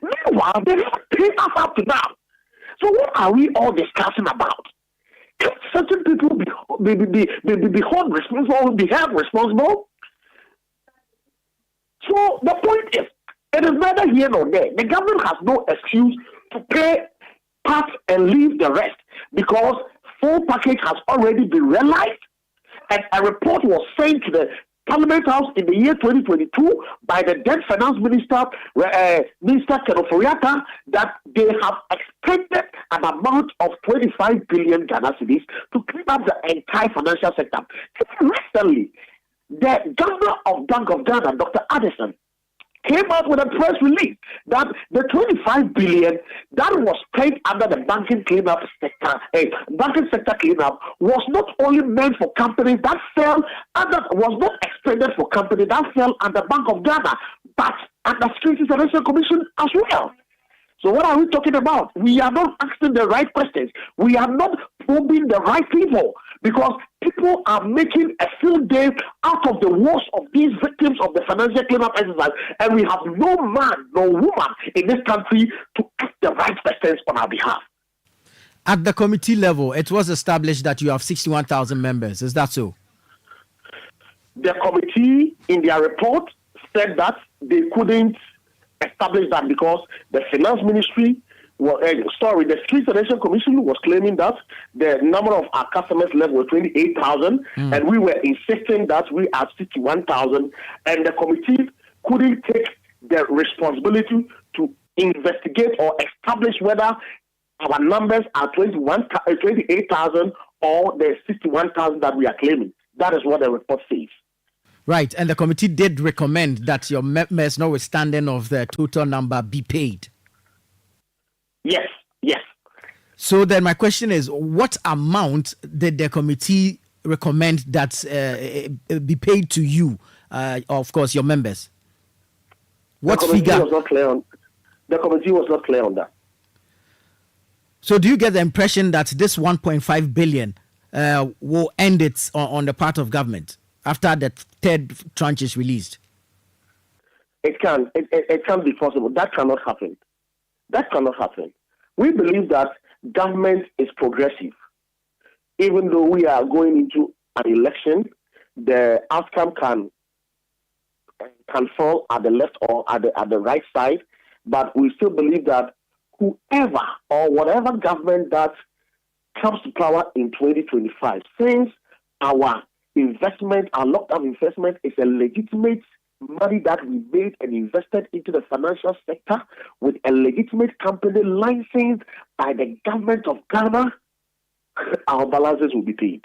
Meanwhile, they haven't paid us up to now. So what are we all discussing about? Can certain people be held responsible? So the point is, it is neither here nor there. The government has no excuse to pay part and leave the rest, because full package has already been realized, and a report was sent to the Parliament House in the year 2022 by the then Finance Minister, Minister Ken Oforiatta, that they have expended an amount of 25 billion Ghana cedis to clean up the entire financial sector. Recently, the governor of Bank of Ghana, Dr. Addison, came out with a press release that the 25 billion that was paid under the banking sector cleanup was not only meant for companies that was not expended for companies that fell under Bank of Ghana, but under Securities and Exchange Commission as well. So what are we talking about? We are not asking the right questions. We are not probing the right people, because people are making a field day out of the woes of these victims of the financial cleanup exercise, and we have no man, no woman in this country to ask the right questions on our behalf. At the committee level, it was established that you have 61,000 members. Is that so? The committee, in their report, said that they couldn't establish that because the finance ministry, the Securities and Exchange Commission was claiming that the number of our customers left was 28,000, and we were insisting that we are 61,000, and the committee couldn't take the responsibility to investigate or establish whether our numbers are 28,000 or the 61,000 that we are claiming. That is what the report says. Right, and the committee did recommend that your members, notwithstanding of the total number, be paid. Yes. So then my question is, what amount did the committee recommend that be paid to you, of course, your members? What figure? The committee was not clear on that. So do you get the impression that this 1.5 billion will end it on the part of government after the third tranche is released? It can be possible. That cannot happen. We believe that government is progressive. Even though we are going into an election, the outcome can fall at the left or at the right side, but we still believe that whoever or whatever government that comes to power in 2025, since our investment, our locked-up investment is a legitimate money that we made and invested into the financial sector with a legitimate company licensed by the government of Ghana, our balances will be paid.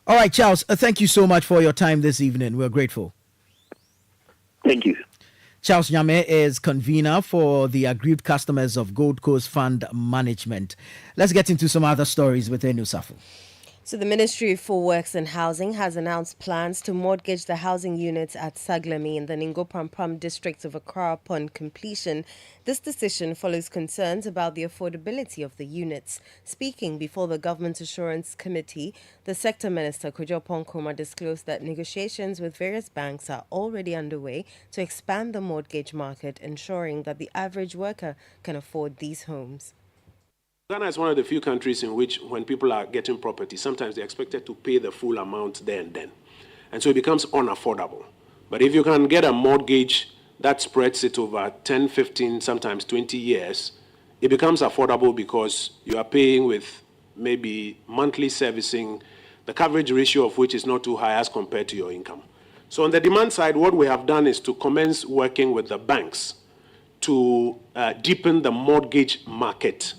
All right, Charles, thank you so much for your time this evening. We're grateful. Thank you. Charles Nyame is convener for the aggrieved customers of Gold Coast Fund Management. Let's get into some other stories with Enu Safo. So the Ministry for Works and Housing has announced plans to mortgage the housing units at Saglemi in the Ningo Prampram district of Accra upon completion. This decision follows concerns about the affordability of the units. Speaking before the Government Assurance Committee, the Sector Minister Kojo Ponkroma disclosed that negotiations with various banks are already underway to expand the mortgage market, ensuring that the average worker can afford these homes. Ghana is one of the few countries in which when people are getting property, sometimes they're expected to pay the full amount there and then. And so it becomes unaffordable. But if you can get a mortgage that spreads it over 10, 15, sometimes 20 years, it becomes affordable because you are paying with maybe monthly servicing, the coverage ratio of which is not too high as compared to your income. So on the demand side, what we have done is to commence working with the banks to deepen the mortgage market,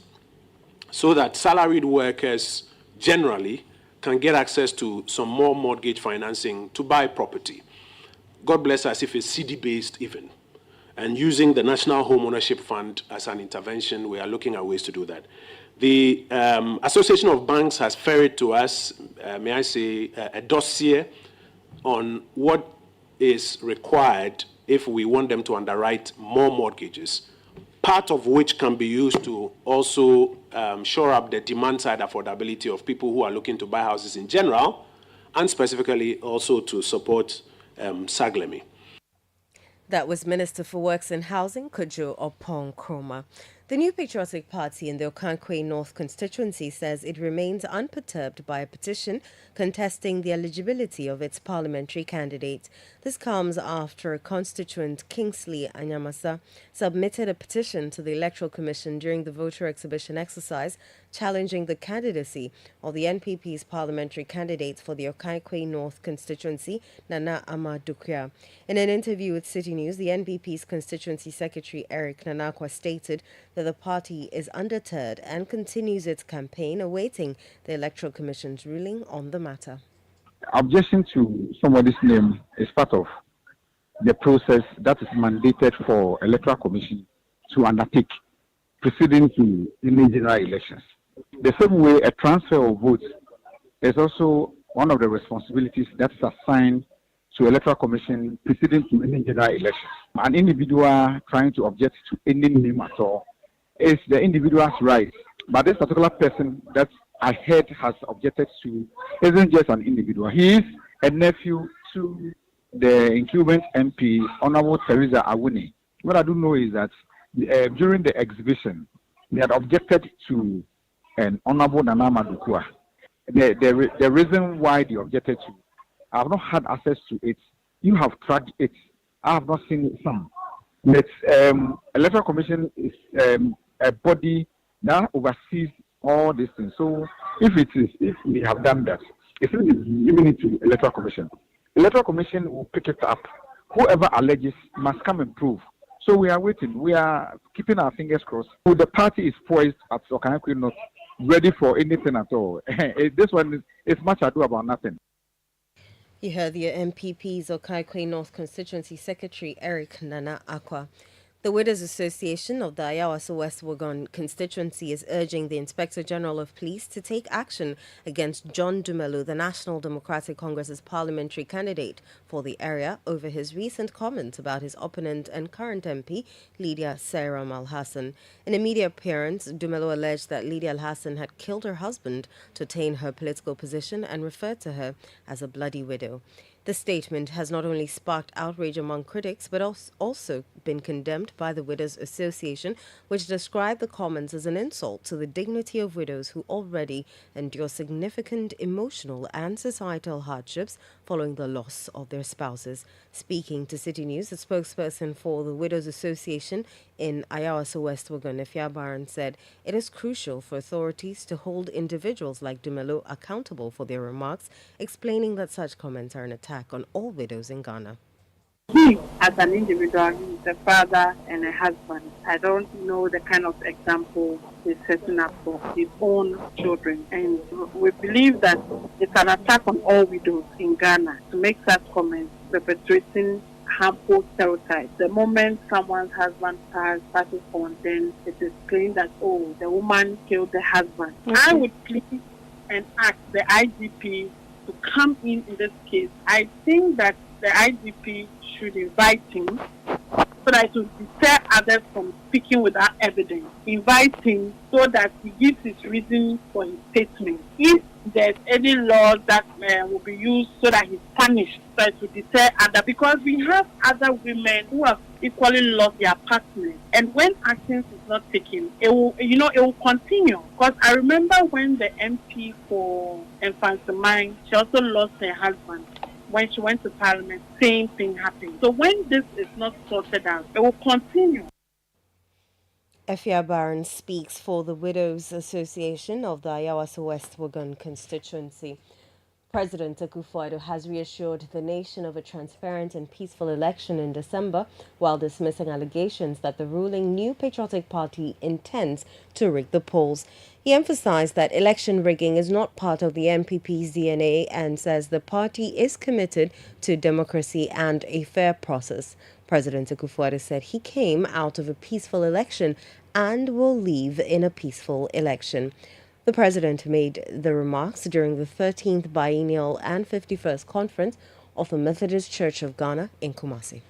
so that salaried workers generally can get access to some more mortgage financing to buy property. God bless us if it's CD-based even. And using the National Home Ownership Fund as an intervention, we are looking at ways to do that. The Association of Banks has ferried to us, may I say, a dossier on what is required if we want them to underwrite more mortgages, part of which can be used to also shore up the demand side affordability of people who are looking to buy houses in general, and specifically also to support Saglemi. That was Minister for Works and Housing, Kojo Ponkroma. The New Patriotic Party in the Okankwe North constituency says it remains unperturbed by a petition contesting the eligibility of its parliamentary candidate. This comes after a constituent, Kingsley Anyamasa, submitted a petition to the Electoral Commission during the voter exhibition exercise challenging the candidacy of the NPP's parliamentary candidate for the Okankwe North constituency, Nana Amadukya. In an interview with City News, the NPP's constituency secretary, Eric Nanakwa, stated that the party is undeterred and continues its campaign awaiting the Electoral Commission's ruling on the matter. Objection to somebody's name is part of the process that is mandated for Electoral Commission to undertake preceding to any general elections. The same way a transfer of votes is also one of the responsibilities that is assigned to Electoral Commission preceding to any general elections. An individual trying to object to any name at all is the individual's right. But this particular person that I heard has objected to isn't just an individual. He is a nephew to the incumbent MP, Honorable Teresa Awuni. What I do know is that during the exhibition, they had objected to an Honorable Nana Madukua. The reason why they objected to, I have not had access to it. You have tracked it. I have not seen some. But Electoral Commission is a body that oversees all these things. So if we have done that, if it is giving it to Electoral Commission, Electoral Commission will pick it up. Whoever alleges must come and prove. So we are waiting. We are keeping our fingers crossed. So the party is poised at Okankwe North, ready for anything at all. This one is much ado about nothing. You heard the MPP's Okankwe North constituency secretary, Eric Nana Akwa. The Widows Association of the Ayawaso West Wuogon constituency is urging the Inspector General of Police to take action against John Dumelo, the National Democratic Congress's parliamentary candidate for the area, over his recent comments about his opponent and current MP, Lydia Sairam Al-Hassan. In a media appearance, Dumelo alleged that Lydia Al-Hassan had killed her husband to attain her political position and referred to her as a bloody widow. The statement has not only sparked outrage among critics, but also been condemned by the Widows Association, which described the comments as an insult to the dignity of widows who already endure significant emotional and societal hardships following the loss of their spouses. Speaking to City News, a spokesperson for the Widows Association in Ayawaso West Wuogon, Efia Baran, said it is crucial for authorities to hold individuals like Dumelo accountable for their remarks, explaining that such comments are an attack on all widows in Ghana. He, as an individual, is a father and a husband. I don't know the kind of example he's setting up for his own children. And we believe that it's an attack on all widows in Ghana to make such comments perpetrating harmful stereotypes. The moment someone's husband passes on, then it is claimed that, oh, the woman killed the husband. I would plead and ask the IGP to come in this case. I think that the IGP should invite him so that to deter others from speaking without evidence. Invite him so that he gives his reason for his statement. If there's any law that will be used so that he's punished, so to deter others, because we have other women who have equally lost their partners, and when actions is not taken, it will continue. Because I remember when the MP for Mfansimine, she also lost her husband. When she went to Parliament, same thing happened. So when this is not sorted out, it will continue. Efia Baran speaks for the Widows Association of the Ayawaso West Wuogon constituency. President Akufo-Addo has reassured the nation of a transparent and peaceful election in December, while dismissing allegations that the ruling New Patriotic Party intends to rig the polls. He emphasized that election rigging is not part of the NPP's DNA and says the party is committed to democracy and a fair process. President Akufo-Addo said he came out of a peaceful election and will leave in a peaceful election. The president made the remarks during the 13th Biennial and 51st Conference of the Methodist Church of Ghana in Kumasi.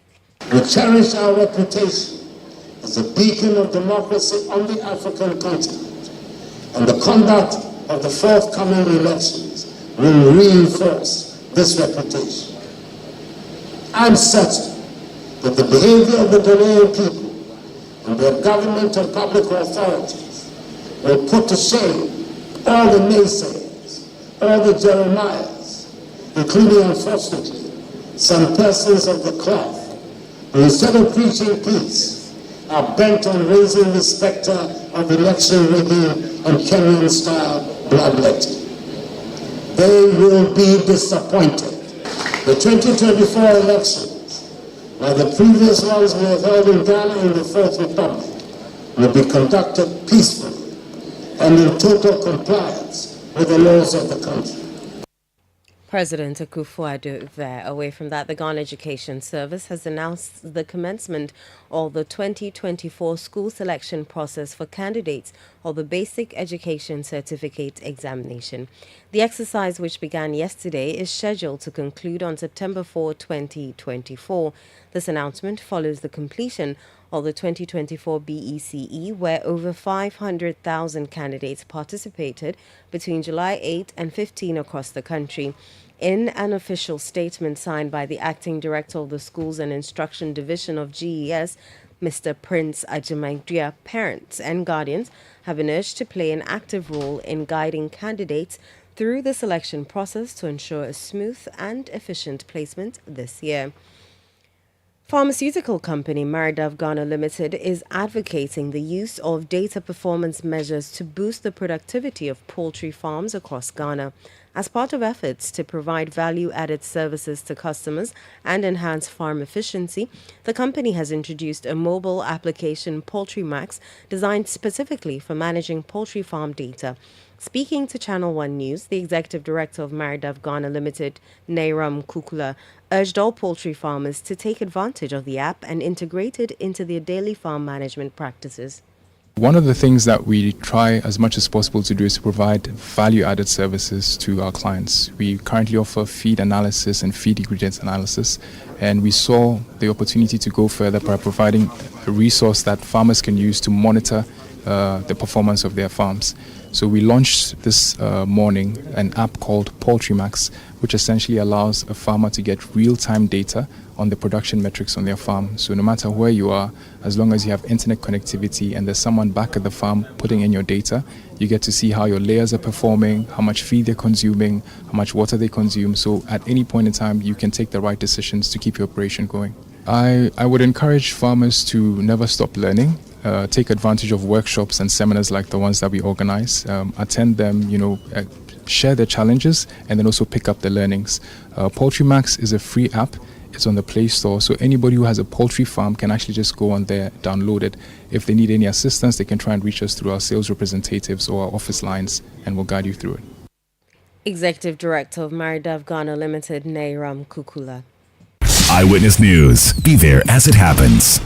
We cherish our reputation as a beacon of democracy on the African continent, and the conduct of the forthcoming elections will reinforce this reputation. I'm certain that the behavior of the Ghanaian people and their government and public authorities will put to shame all the naysayers, all the Jeremiahs, including, unfortunately, some persons of the cloth, who instead of preaching peace, are bent on raising the specter of election rigging and Kenyan-style bloodletting. They will be disappointed. The 2024 elections, while the previous ones were held in Ghana in the Fourth Republic, will be conducted peacefully and in total compliance with the laws of the country. President Akufo-Addo there. Away from that, the Ghana Education Service has announced the commencement of the 2024 school selection process for candidates of the Basic Education Certificate Examination. The exercise, which began yesterday, is scheduled to conclude on September 4, 2024. This announcement follows the completion of the 2024 BECE, where over 500,000 candidates participated between July 8 and 15 across the country. In an official statement signed by the Acting Director of the Schools and Instruction Division of GES, Mr. Prince Ajimaidia, parents and guardians have been urged to play an active role in guiding candidates through the selection process to ensure a smooth and efficient placement this year. Pharmaceutical company Maridav Ghana Limited is advocating the use of data performance measures to boost the productivity of poultry farms across Ghana. As part of efforts to provide value-added services to customers and enhance farm efficiency, the company has introduced a mobile application, Poultry Max, designed specifically for managing poultry farm data. Speaking to Channel One News, the executive director of Maridav Ghana Limited, Nairam Kukula, urged all poultry farmers to take advantage of the app and integrate it into their daily farm management practices. One of the things that we try as much as possible to do is to provide value-added services to our clients. We currently offer feed analysis and feed ingredients analysis, and we saw the opportunity to go further by providing a resource that farmers can use to monitor the performance of their farms. So we launched this morning an app called Poultry Max, which essentially allows a farmer to get real-time data on the production metrics on their farm. So no matter where you are, as long as you have internet connectivity and there's someone back at the farm putting in your data, you get to see how your layers are performing, how much feed they're consuming, how much water they consume. So at any point in time, you can take the right decisions to keep your operation going. I would encourage farmers to never stop learning. Take advantage of workshops and seminars like the ones that we organize, attend them, share their challenges, and then also pick up the learnings. Poultry Max is a free app. It's on the Play Store, so anybody who has a poultry farm can actually just go on there, download it. If they need any assistance, they can try and reach us through our sales representatives or our office lines, and we'll guide you through it. Executive Director of Maridav Ghana Limited, Nairam Kukula. Eyewitness News. Be there as it happens.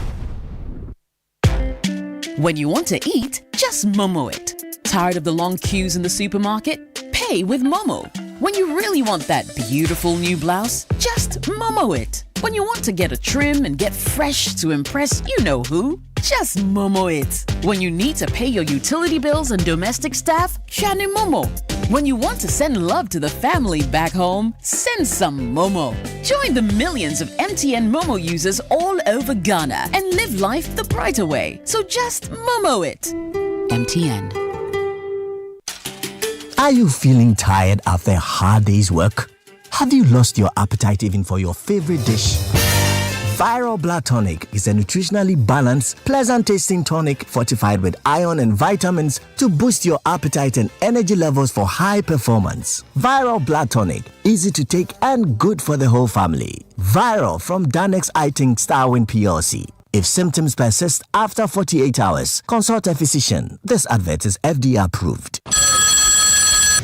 When you want to eat, just Momo it. Tired of the long queues in the supermarket? Pay with Momo. When you really want that beautiful new blouse, just Momo it. When you want to get a trim and get fresh to impress you know who, just Momo it. When you need to pay your utility bills and domestic staff, Shani Momo. When you want to send love to the family back home, send some Momo. Join the millions of MTN Momo users all over Ghana and live life the brighter way. So just Momo it. MTN. Are you feeling tired after a hard day's work? Have you lost your appetite even for your favorite dish? Viral Blood Tonic is a nutritionally balanced, pleasant-tasting tonic fortified with iron and vitamins to boost your appetite and energy levels for high performance. Viral Blood Tonic, easy to take and good for the whole family. Viral from Danex Iting Starwin PLC. If symptoms persist after 48 hours, consult a physician. This advert is FDA approved.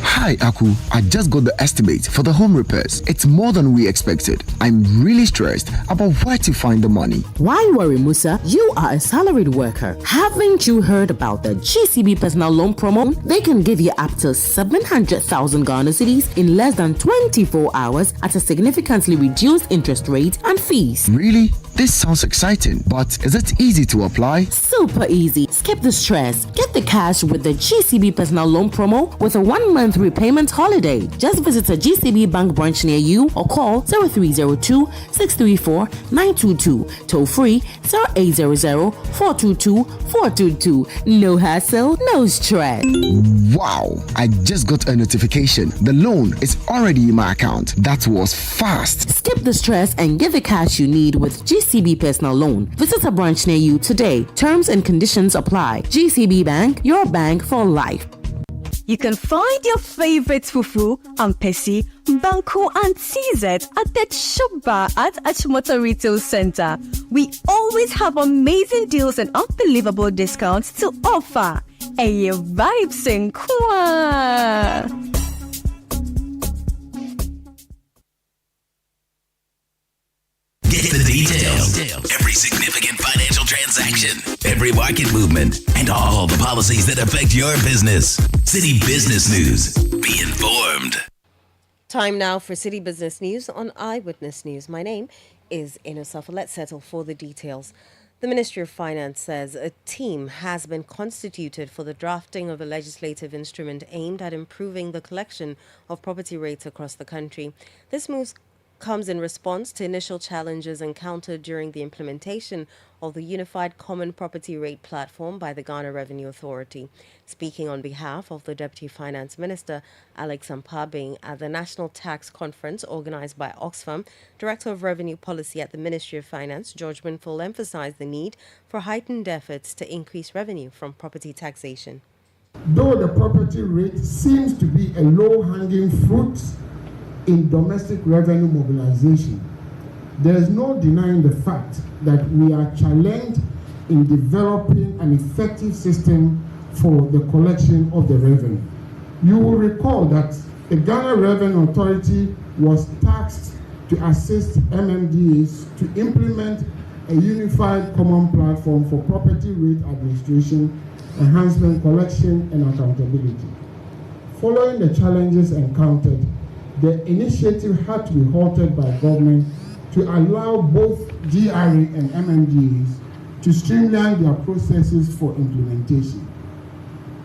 Hi Aku, I just got the estimate for the home repairs. It's more than we expected. I'm really stressed about where to find the money. Why worry, Musa? You are a salaried worker. Haven't you heard about the GCB personal loan promo? They can give you up to 700,000 Ghana cedis in less than 24 hours at a significantly reduced interest rate and fees. Really? This sounds exciting, but is it easy to apply? Super easy. Skip the stress. Get the cash with the GCB personal loan promo with a 1-month repayment holiday. Just visit a GCB bank branch near you or call 0302-634-922. Toll free 0800-422-422. No hassle, no stress. Wow, I just got a notification. The loan is already in my account. That was fast. Skip the stress and get the cash you need with GCB personal loan. Visit a branch near you today. Terms and conditions apply. GCB Bank, your bank for life. You can find your favorites fufu, ampesi, banku and CZ at the Shop Bar at Achimota Retail Center. We always have amazing deals and unbelievable discounts to offer. Aye vibes and kwa. Get the details. Every significant financial transaction, every market movement, and all the policies that affect your business. City Business News. Be informed. Time now for City Business News on Eyewitness News. My name is Inosafa. Let's settle for the details. The Ministry of Finance says a team has been constituted for the drafting of a legislative instrument aimed at improving the collection of property rates across the country. This move comes in response to initial challenges encountered during the implementation of the Unified Common Property Rate Platform by the Ghana Revenue Authority. Speaking on behalf of the Deputy Finance Minister, Alex Ampabing, at the National Tax Conference organized by Oxfam, Director of Revenue Policy at the Ministry of Finance, George Winfield, emphasized the need for heightened efforts to increase revenue from property taxation. Though the property rate seems to be a low-hanging fruit in domestic revenue mobilization, there is no denying the fact that we are challenged in developing an effective system for the collection of the revenue. You will recall that the Ghana Revenue Authority was tasked to assist MMDAs to implement a unified common platform for property rate administration, enhancement, collection, and accountability. Following the challenges encountered, the initiative had to be halted by government to allow both GRA and MMDAs to streamline their processes for implementation.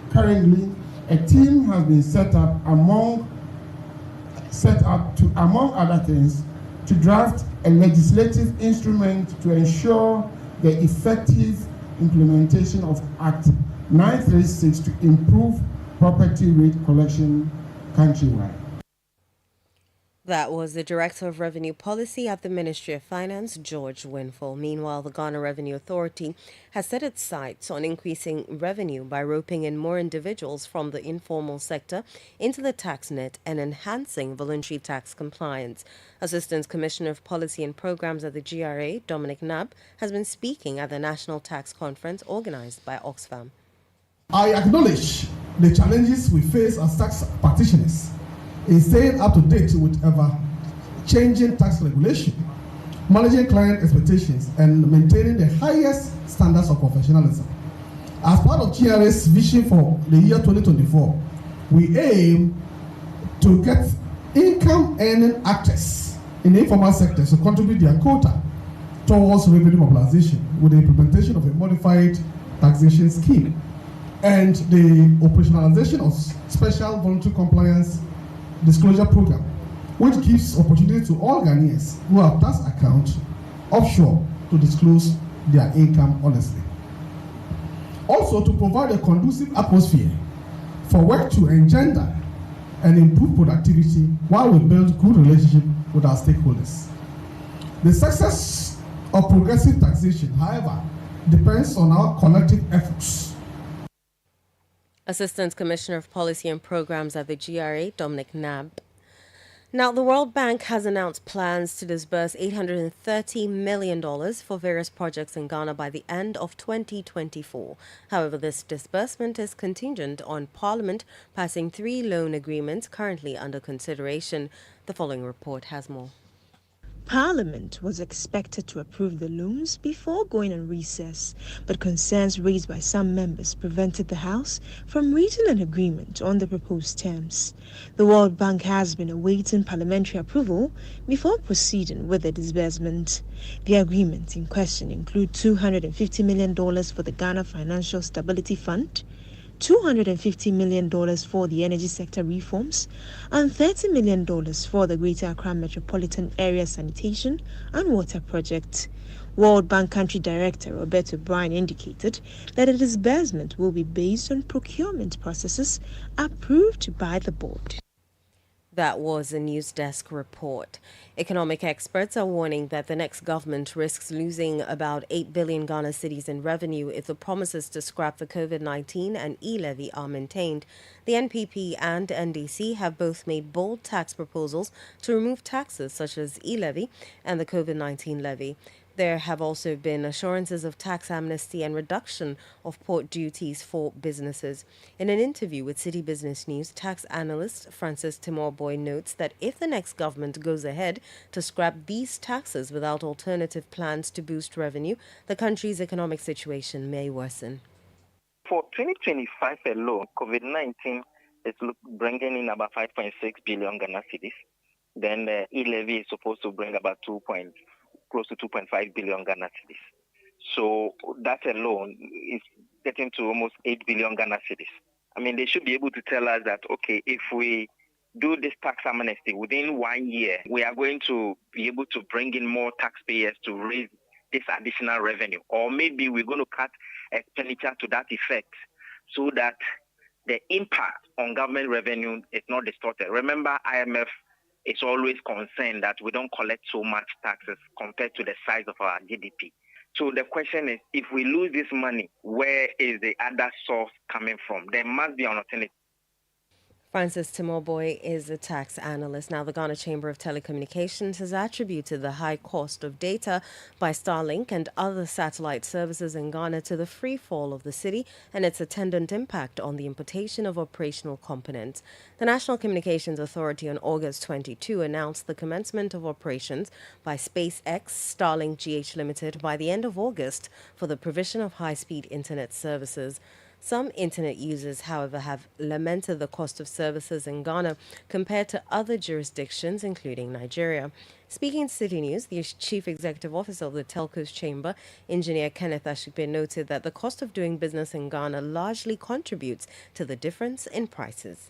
Currently, a team has been set up among other things, to draft a legislative instrument to ensure the effective implementation of Act 936 to improve property rate collection countrywide. That was the Director of Revenue Policy at the Ministry of Finance, George Winful. Meanwhile, the Ghana Revenue Authority has set its sights on increasing revenue by roping in more individuals from the informal sector into the tax net and enhancing voluntary tax compliance. Assistant Commissioner of Policy and Programs at the GRA, Dominic Nab, has been speaking at the National Tax Conference organized by Oxfam. I acknowledge the challenges we face as tax practitioners in staying up to date with ever-changing tax regulation, managing client expectations, and maintaining the highest standards of professionalism. As part of GRA's vision for the year 2024, we aim to get income-earning actors in the informal sector to contribute their quota towards revenue mobilization with the implementation of a modified taxation scheme and the operationalization of special voluntary compliance disclosure program, which gives opportunity to all Ghanaians who have tax accounts offshore to disclose their income honestly. Also, to provide a conducive atmosphere for work to engender and improve productivity while we build good relationship with our stakeholders. The success of progressive taxation, however, depends on our collective efforts. Assistant Commissioner of Policy and Programs at the GRA, Dominic Nab. Now, the World Bank has announced plans to disburse $830 million for various projects in Ghana by the end of 2024. However, this disbursement is contingent on Parliament passing 3 loan agreements currently under consideration. The following report has more. Parliament was expected to approve the loans before going on recess, but concerns raised by some members prevented the House from reaching an agreement on the proposed terms. The World Bank has been awaiting parliamentary approval before proceeding with the disbursement. The agreements in question include $250 million for the Ghana Financial Stability Fund, $250 million for the energy sector reforms, and $30 million for the Greater Accra Metropolitan Area Sanitation and Water Project. World Bank Country Director Roberto Bryan indicated that the disbursement will be based on procurement processes approved by the board. That was a News Desk report. Economic experts are warning that the next government risks losing about 8 billion Ghana cedis in revenue if the promises to scrap the COVID-19 and e-levy are maintained. The NPP and NDC have both made bold tax proposals to remove taxes such as e-levy and the COVID-19 levy. There have also been assurances of tax amnesty and reduction of port duties for businesses. In an interview with Citi Business News, tax analyst Francis Timorboy notes that if the next government goes ahead to scrap these taxes without alternative plans to boost revenue, the country's economic situation may worsen. For 2025 alone, COVID-19 is bringing in about 5.6 billion Ghana cedis. Then the e-levy is supposed to bring about close to 2.5 billion Ghana cedis. So that alone is getting to almost 8 billion Ghana cedis. I mean, they should be able to tell us that, okay, if we do this tax amnesty within 1 year, we are going to be able to bring in more taxpayers to raise this additional revenue. Or maybe we're going to cut expenditure to that effect so that the impact on government revenue is not distorted. Remember, IMF is always concerned that we don't collect so much taxes compared to the size of our GDP. So the question is, if we lose this money, where is the other source coming from? There must be an alternative. Francis Timoboy is a tax analyst. Now, the Ghana Chamber of Telecommunications has attributed the high cost of data by Starlink and other satellite services in Ghana to the free fall of the city and its attendant impact on the importation of operational components. The National Communications Authority on August 22 announced the commencement of operations by SpaceX Starlink GH Limited by the end of August for the provision of high-speed internet services. Some internet users, however, have lamented the cost of services in Ghana compared to other jurisdictions, including Nigeria. Speaking to City News, the Chief Executive Officer of the Telcos Chamber, Engineer Kenneth Ashikbe, noted that the cost of doing business in Ghana largely contributes to the difference in prices.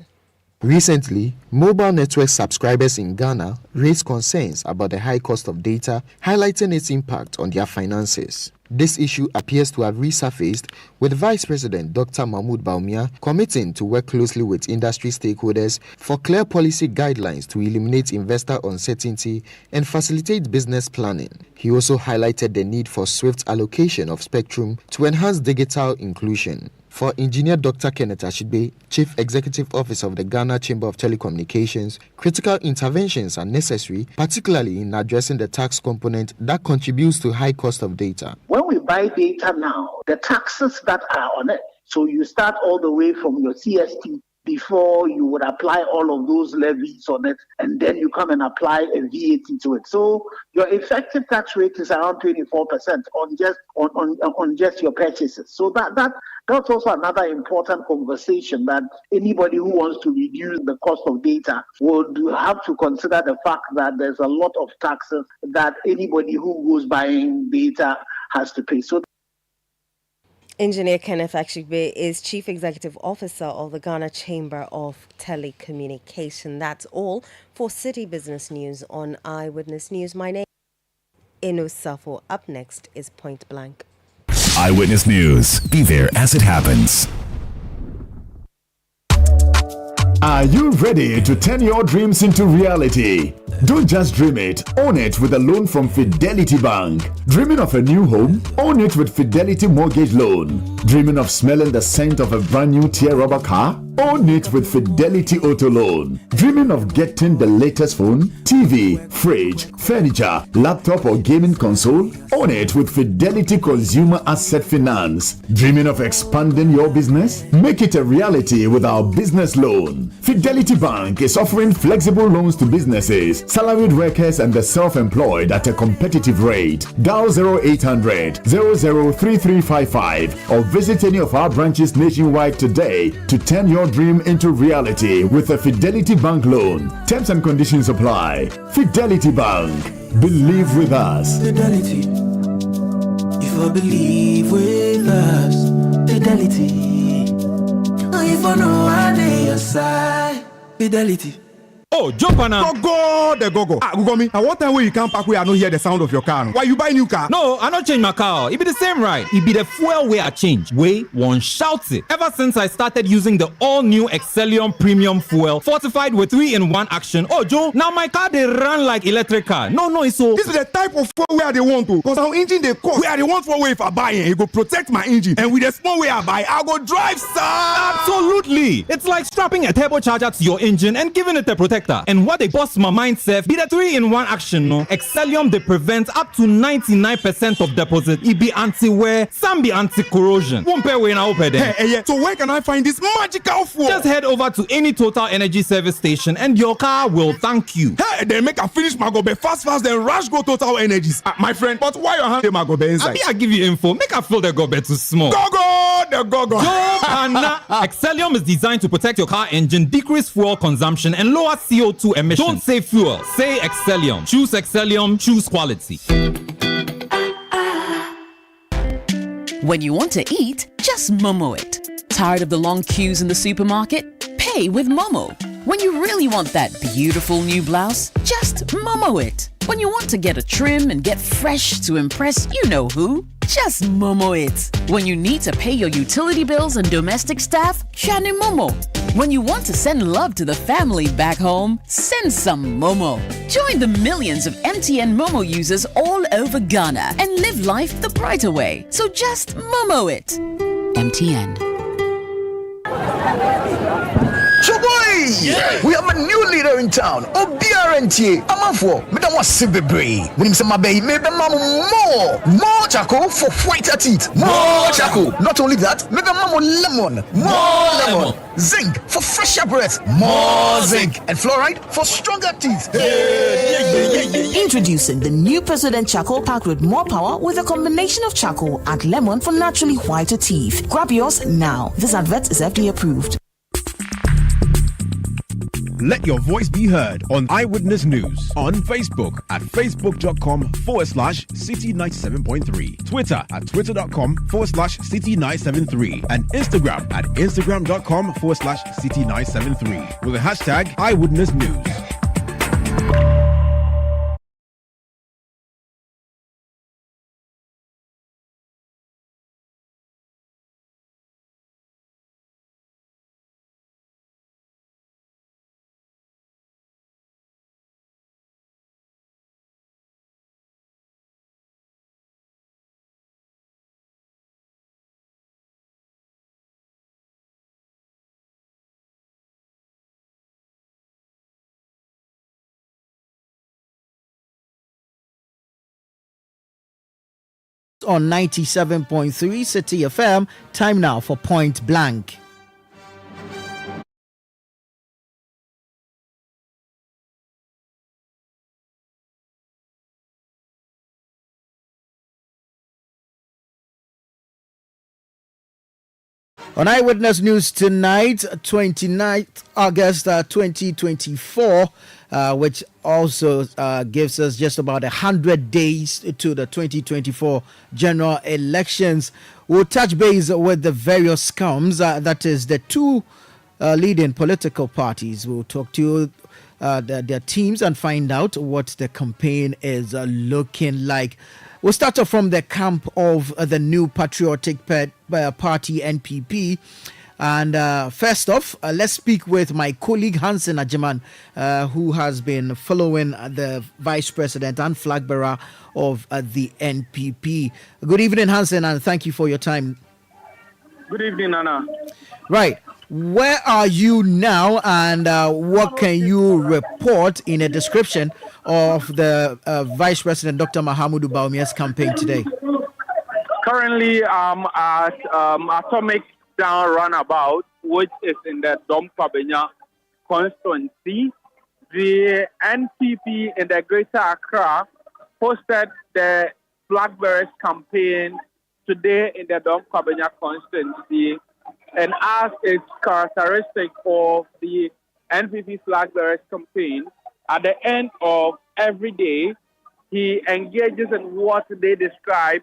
Recently, mobile network subscribers in Ghana raised concerns about the high cost of data, highlighting its impact on their finances. This issue appears to have resurfaced, with Vice President Dr. Mahmoud Bawumia committing to work closely with industry stakeholders for clear policy guidelines to eliminate investor uncertainty and facilitate business planning. He also highlighted the need for swift allocation of spectrum to enhance digital inclusion. For Engineer Dr. Kenneth Ashikbe, Chief Executive Officer of the Ghana Chamber of Telecommunications, critical interventions are necessary, particularly in addressing the tax component that contributes to high cost of data. When we buy data now, the taxes that are on it, so you start all the way from your CST before you would apply all of those levies on it, and then you come and apply a VAT to it. So your effective tax rate is around 24% on just your purchases. So that's also another important conversation, that anybody who wants to reduce the cost of data would have to consider the fact that there's a lot of taxes that anybody who goes buying data has to pay. So Engineer Kenneth Ashikbe is Chief Executive Officer of the Ghana Chamber of Telecommunication. That's all for City Business News on Eyewitness News. My name is Inu Safo. Up next is Point Blank. Eyewitness News. Be there as it happens. Are you ready to turn your dreams into reality? Don't just dream it, own it with a loan from Fidelity Bank. Dreaming of a new home? Own it with Fidelity Mortgage Loan. Dreaming of smelling the scent of a brand new tear rubber car? Own it with Fidelity Auto Loan. Dreaming of getting the latest phone, TV, fridge, furniture, laptop or gaming console? Own it with Fidelity Consumer Asset Finance. Dreaming of expanding your business? Make it a reality with our business loan. Fidelity Bank is offering flexible loans to businesses, salaried workers and the self-employed at a competitive rate. Dial 0800 003355 or visit any of our branches nationwide today to turn your dream into reality with a Fidelity Bank loan. Terms and conditions apply. Fidelity Bank. Believe with us. Fidelity. If I believe with us. Fidelity. If I know I need your side. Fidelity. Oh, jump on now. Go. Gugomi, at what time when you come back where I don't hear the sound of your car? Why you buy new car? No, I not change my car. It be the same right. It be the fuel way I change. Way one shouts it. Ever since I started using the all-new Excellium Premium Fuel, fortified with 3-in-1 action. Oh, Joe, now my car they run like electric car. No, it's so. This is the type of fuel where they want to. Because our engine they cost. Where they want for way if I buy it, it go protect my engine. And with the small way I buy, I go drive, sir. Absolutely. It's like strapping a turbocharger to your engine and giving it a protector. And what they bust my mindset be the 3-in-1 action, no? Excellium they prevent up to 99% of deposit. It be anti-wear, some be anti-corrosion. Won't pay when I open them. Hey, so where can I find this magical fuel? Just head over to any Total Energy service station and your car will thank you. Hey, then make a finish my gobe fast, then rush go Total Energies. My friend, but why you hand my gobe inside? I give you info. Make a fill the gobe too small. Go. Excellium is designed to protect your car engine, decrease fuel consumption, and lower CO2 emissions. Don't say fuel, say Excellium. Choose Excellium, choose quality. When you want to eat, just Momo it. Tired of the long queues in the supermarket? Pay with Momo. When you really want that beautiful new blouse, just Momo it. When you want to get a trim and get fresh to impress you know who, just Momo it. When you need to pay your utility bills and domestic staff, Shani Momo. When you want to send love to the family back home, send some Momo. Join the millions of MTN Momo users all over Ghana and live life the brighter way. So just Momo it. MTN. Chugoi! Hey, we have a new leader in town. Obiarenti. Amanfo, Madam was Sibebre. When him say my baby, maybe more charcoal for whiter teeth. More charcoal. Not only that, maybe lemon. More lemon. Zinc for fresher breath. More zinc. And fluoride for stronger teeth. Introducing the new President Charcoal Pack with more power with a combination of charcoal and lemon for naturally whiter teeth. Grab yours now. This advert is FDA approved. Let your voice be heard on Eyewitness News on Facebook at facebook.com/City97.3, Twitter at twitter.com/City973, and Instagram at instagram.com/City973 with the hashtag Eyewitness News. On 97.3 Citi FM. Time now for Point Blank. On Eyewitness News tonight, 29th August 2024, which also gives us just about 100 days to the 2024 general elections. We'll touch base with the various scums, that is the two leading political parties. We'll talk to their teams and find out what the campaign is looking like. We'll start off from the camp of the New Patriotic Party, NPP. And first off, let's speak with my colleague Hansen Ajiman, who has been following the Vice President and flag bearer of the NPP. Good evening, Hansen, and thank you for your time. Good evening, Anna. Right. Where are you now, and what can you report in a description of the Vice President Dr. Mahamudu Bawumia's campaign today? Currently, I'm at Atomic Down Runabout, which is in the Dom Kwabenya constituency. The NPP in the Greater Accra hosted the flag bearers campaign today in the Dom Kwabenya constituency. And as is characteristic of the NPP flag bearers campaign, at the end of every day, he engages in what they describe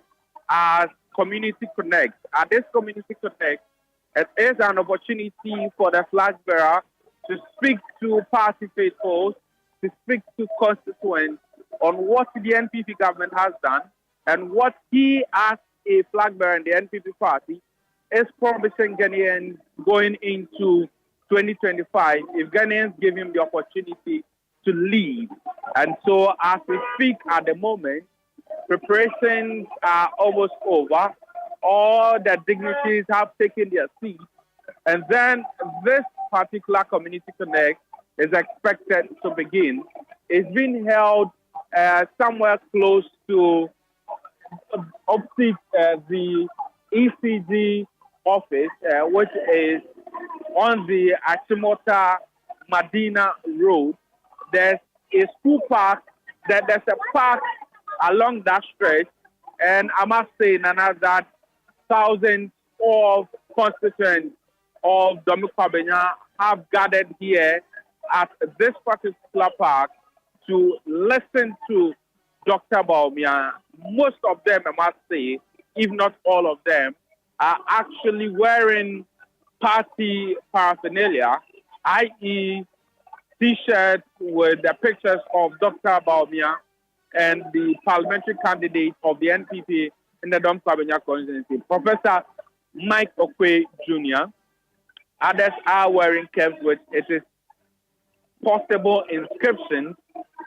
as Community Connect. At this Community Connect, it is an opportunity for the flag bearer to speak to party faithfuls, to speak to constituents on what the NPP government has done and what he, as a flag bearer in the NPP party, is promising Ghanaians going into 2025 if Ghanaians give him the opportunity to lead. And so as we speak at the moment, preparations are almost over. All the dignitaries have taken their seats. And then this particular Community Connect is expected to begin. It's been held somewhere close to opposite the ECG office, which is on the Achimota Medina Road. There's a school park, there's a park along that stretch, and I must say, Nana, that thousands of constituents of Domi Kwabenya have gathered here at this particular park to listen to Dr. Bawumia. Most of them, I must say, if not all of them, are actually wearing party paraphernalia, i.e. T-shirts with the pictures of Dr. Bawumia and the parliamentary candidate of the NPP in the Dom Kwabenya constituency, Professor Mike Okwe Jr. Others are wearing caps with it is possible inscriptions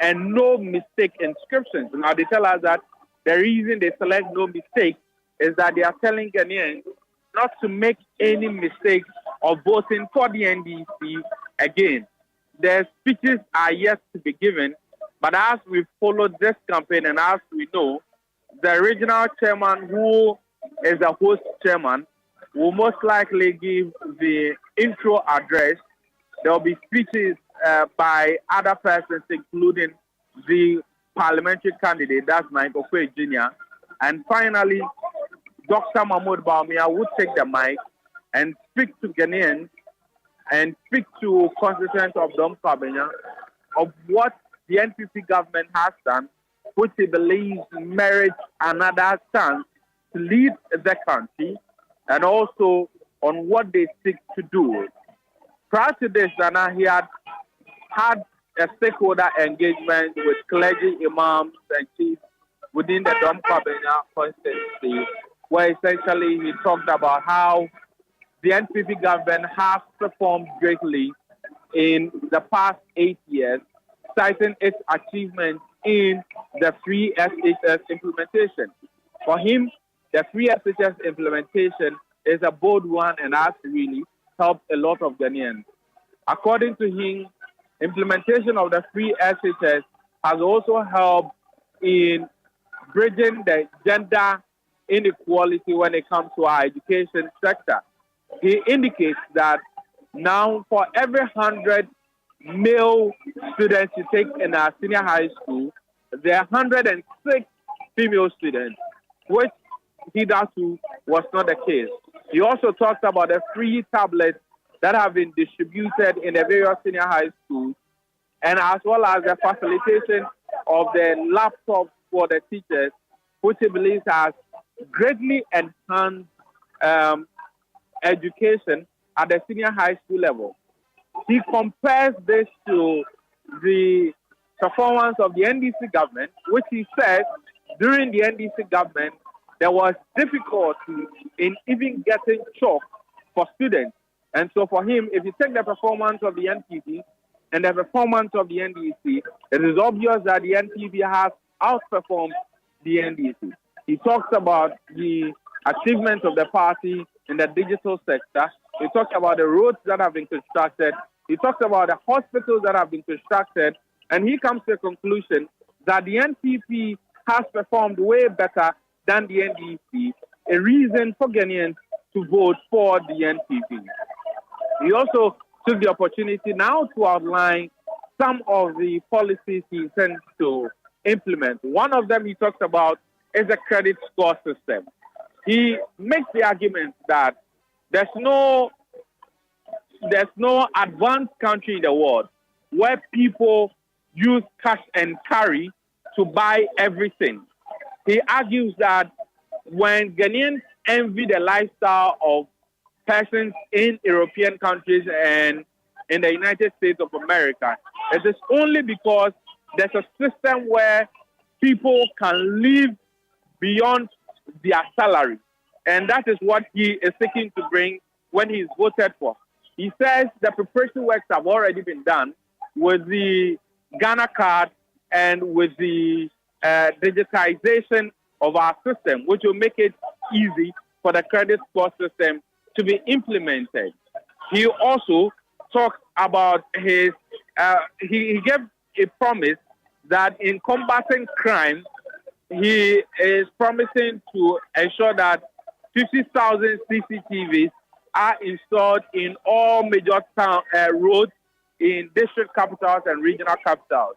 and no mistake inscriptions. Now they tell us that the reason they select no mistake is that they are telling Ghanaians not to make any mistakes of voting for the NDC again. The speeches are yet to be given, but as we followed this campaign and as we know, the regional chairman, who is the host chairman, will most likely give the intro address. There will be speeches by other persons, including the parliamentary candidate, that's Mike Okwe Jr. And finally, Dr. Mahmoud Bawumia will take the mic and speak to Ghanaians and speak to constituents of Dom Kabenya of what the NPP government has done, which he believes merits another chance to lead the country, and also on what they seek to do. Prior to this, Nana, he had a stakeholder engagement with clergy, imams, and chiefs within the Dom Kabenya constituency, where essentially he talked about how the NPP government has performed greatly in the past 8 years, citing its achievements in the free SHS implementation. For him, the free SHS implementation is a bold one and has really helped a lot of Ghanaians. According to him, implementation of the free SHS has also helped in bridging the gender inequality when it comes to our education sector. He indicates that now for every 100 male students you take in our senior high school, there are 106 female students, which hitherto was not the case. He also talked about the free tablets that have been distributed in the various senior high schools, and as well as the facilitation of the laptops for the teachers, which he believes has greatly enhanced education at the senior high school level. He compares this to the performance of the NDC government, which he says during the NDC government, there was difficulty in even getting chalk for students. And so for him, if you take the performance of the NPP and the performance of the NDC, it is obvious that the NPP has outperformed the NDC. He talks about the achievements of the party in the digital sector. He talks about the roads that have been constructed. He talks about the hospitals that have been constructed. And he comes to the conclusion that the NPP has performed way better than the NDC, a reason for Ghanaians to vote for the NPP. He also took the opportunity now to outline some of the policies he intends to implement. One of them he talks about is the credit score system. He makes the argument that there's no advanced country in the world where people use cash and carry to buy everything. He argues that when Ghanaians envy the lifestyle of persons in European countries and in the United States of America, it is only because there's a system where people can live beyond their salary. And that is what he is seeking to bring when he's voted for. He says the preparation works have already been done with the Ghana card and with the digitization of our system, which will make it easy for the credit score system to be implemented. He also talks about his, he gave a promise that in combating crime, he is promising to ensure that 50,000 CCTVs are installed in all major town roads in district capitals and regional capitals.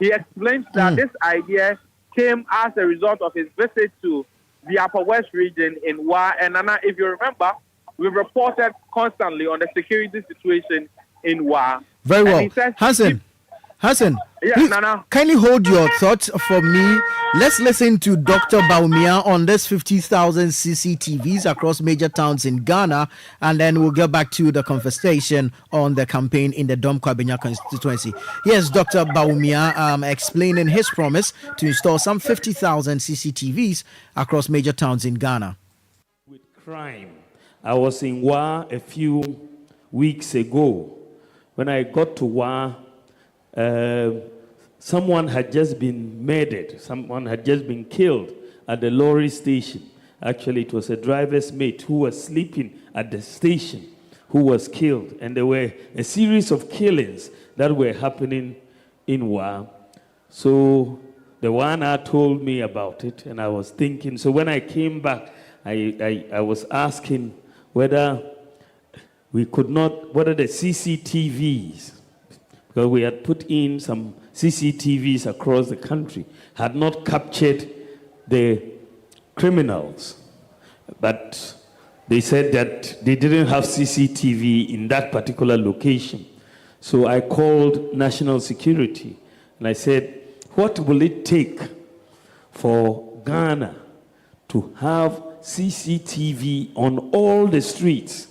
He explains that this idea came as a result of his visit to the Upper West region in Wa. And Nana, if you remember, we reported constantly on the security situation in Wa. Very well. Hassan, please, kindly hold your thoughts for me. Let's listen to Dr. Bawumia on this 50,000 CCTVs across major towns in Ghana, and then we'll get back to the conversation on the campaign in the Dom Kabenya constituency. Yes, Dr. Bawumia explaining his promise to install some 50,000 CCTVs across major towns in Ghana. With crime, I was in Wa a few weeks ago. When I got to Wa, someone had just been murdered. Someone had just been killed at the lorry station. Actually, it was a driver's mate who was sleeping at the station who was killed. And there were a series of killings that were happening in Wa. So the one told me about it, and I was thinking. So when I came back, I was asking whether we could not, whether the CCTVs, because we had put in some CCTVs across the country, had not captured the criminals. But they said that they didn't have CCTV in that particular location. So I called National Security, and I said, what will it take for Ghana to have CCTV on all the streets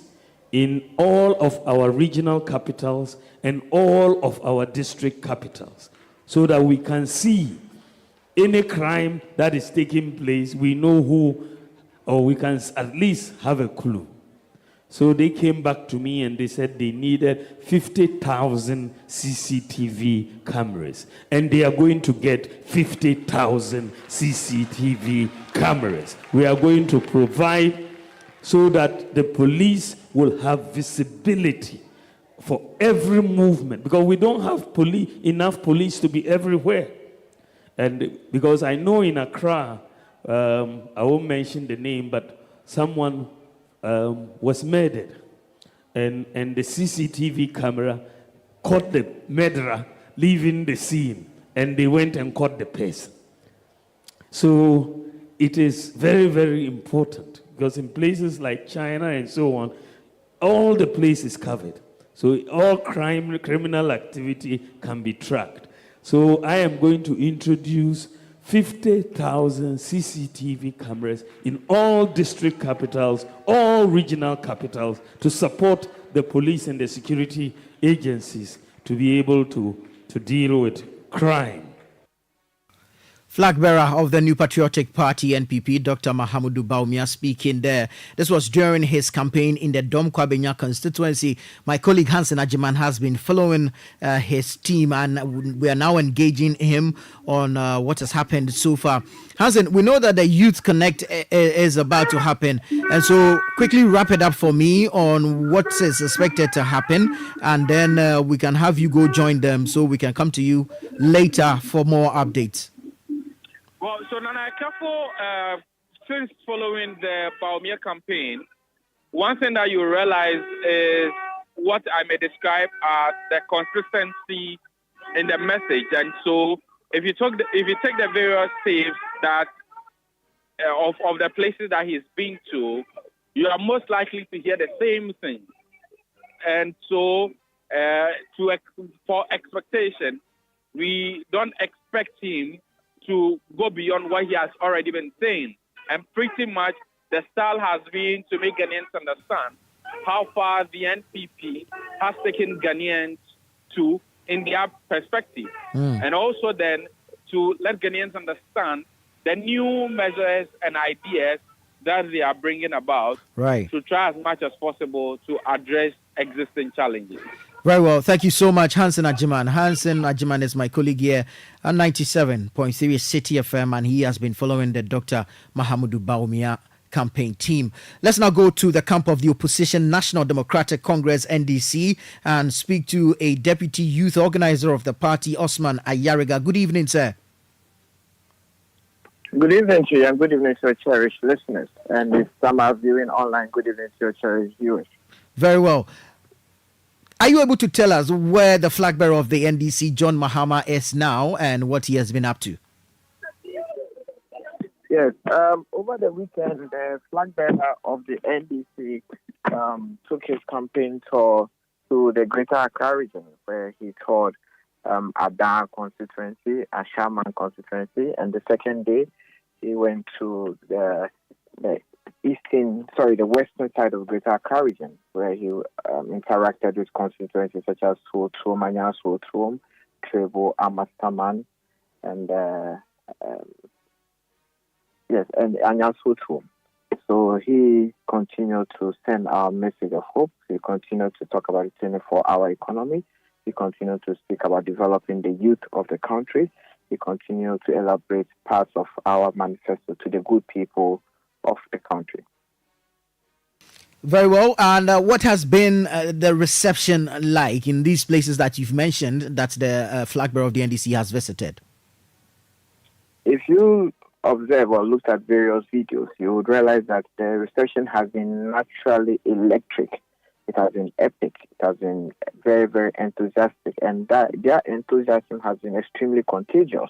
in all of our regional capitals and all of our district capitals, so that we can see any crime that is taking place, we know who, or we can at least have a clue. So they came back to me and they said they needed 50,000 CCTV cameras. And they are going to get 50,000 CCTV cameras. We are going to provide so that the police will have visibility for every movement. Because we don't have enough police to be everywhere. And because I know in Accra, I won't mention the name, but someone was murdered, and the CCTV camera caught the murderer leaving the scene, and they went and caught the person. So it is very, very important, because in places like China and so on, all the place is covered. So all criminal activity can be tracked. So I am going to introduce 50,000 CCTV cameras in all district capitals, all regional capitals, to support the police and the security agencies to be able to deal with crime. Flag bearer of the New Patriotic Party, NPP, Dr. Mahamudu Bawumia, speaking there. This was during his campaign in the Dom Kwabenya constituency. My colleague Hansen Ajiman has been following his team, and we are now engaging him on what has happened so far. Hansen, we know that the Youth Connect is about to happen, and so quickly wrap it up for me on what is expected to happen, and then we can have you go join them so we can come to you later for more updates. Well, so Nana Kafo, since following the Bawumia campaign, one thing that you realize is what I may describe as the consistency in the message. And so, if you take the various saves that of the places that he's been to, you are most likely to hear the same thing. And so, for expectation, we don't expect him to go beyond what he has already been saying. And pretty much the style has been to make Ghanaians understand how far the NPP has taken Ghanaians to in their perspective. And also then to let Ghanaians understand the new measures and ideas that they are bringing about, right, to try as much as possible to address existing challenges. Very well. Thank you so much, Hansen Ajiman. Hansen Ajiman is my colleague here at 97.3 Citi FM, and he has been following the Dr. Mahamudu Bawumia campaign team. Let's now go to the camp of the opposition, National Democratic Congress, NDC, and speak to a deputy youth organizer of the party, Osman Ayariga. Good evening, sir. Good evening to you, and good evening to your cherished listeners. And if some are viewing online, good evening to your cherished viewers. Very well. Are you able to tell us where the flag bearer of the NDC, John Mahama, is now and what he has been up to? Yes. Over the weekend, the flag bearer of the NDC took his campaign tour to the Greater Accra region, where he toured Adan constituency, Ashaman constituency, and the second day he went to the western side of Greater Accra region, where he interacted with constituencies such as Suotrom, Anya Suotrom, Trebo, Amastaman, and Anya Suotrom. So he continued to send our message of hope. He continued to talk about the 24-hour economy. He continued to speak about developing the youth of the country. He continued to elaborate parts of our manifesto to the good people of the country. Very well. And what has been the reception like in these places that you've mentioned that the flag bearer of the NDC has visited? If you observe or looked at various videos, you would realize that the reception has been naturally electric. It has been epic. It has been very, very enthusiastic. And that their enthusiasm has been extremely contagious.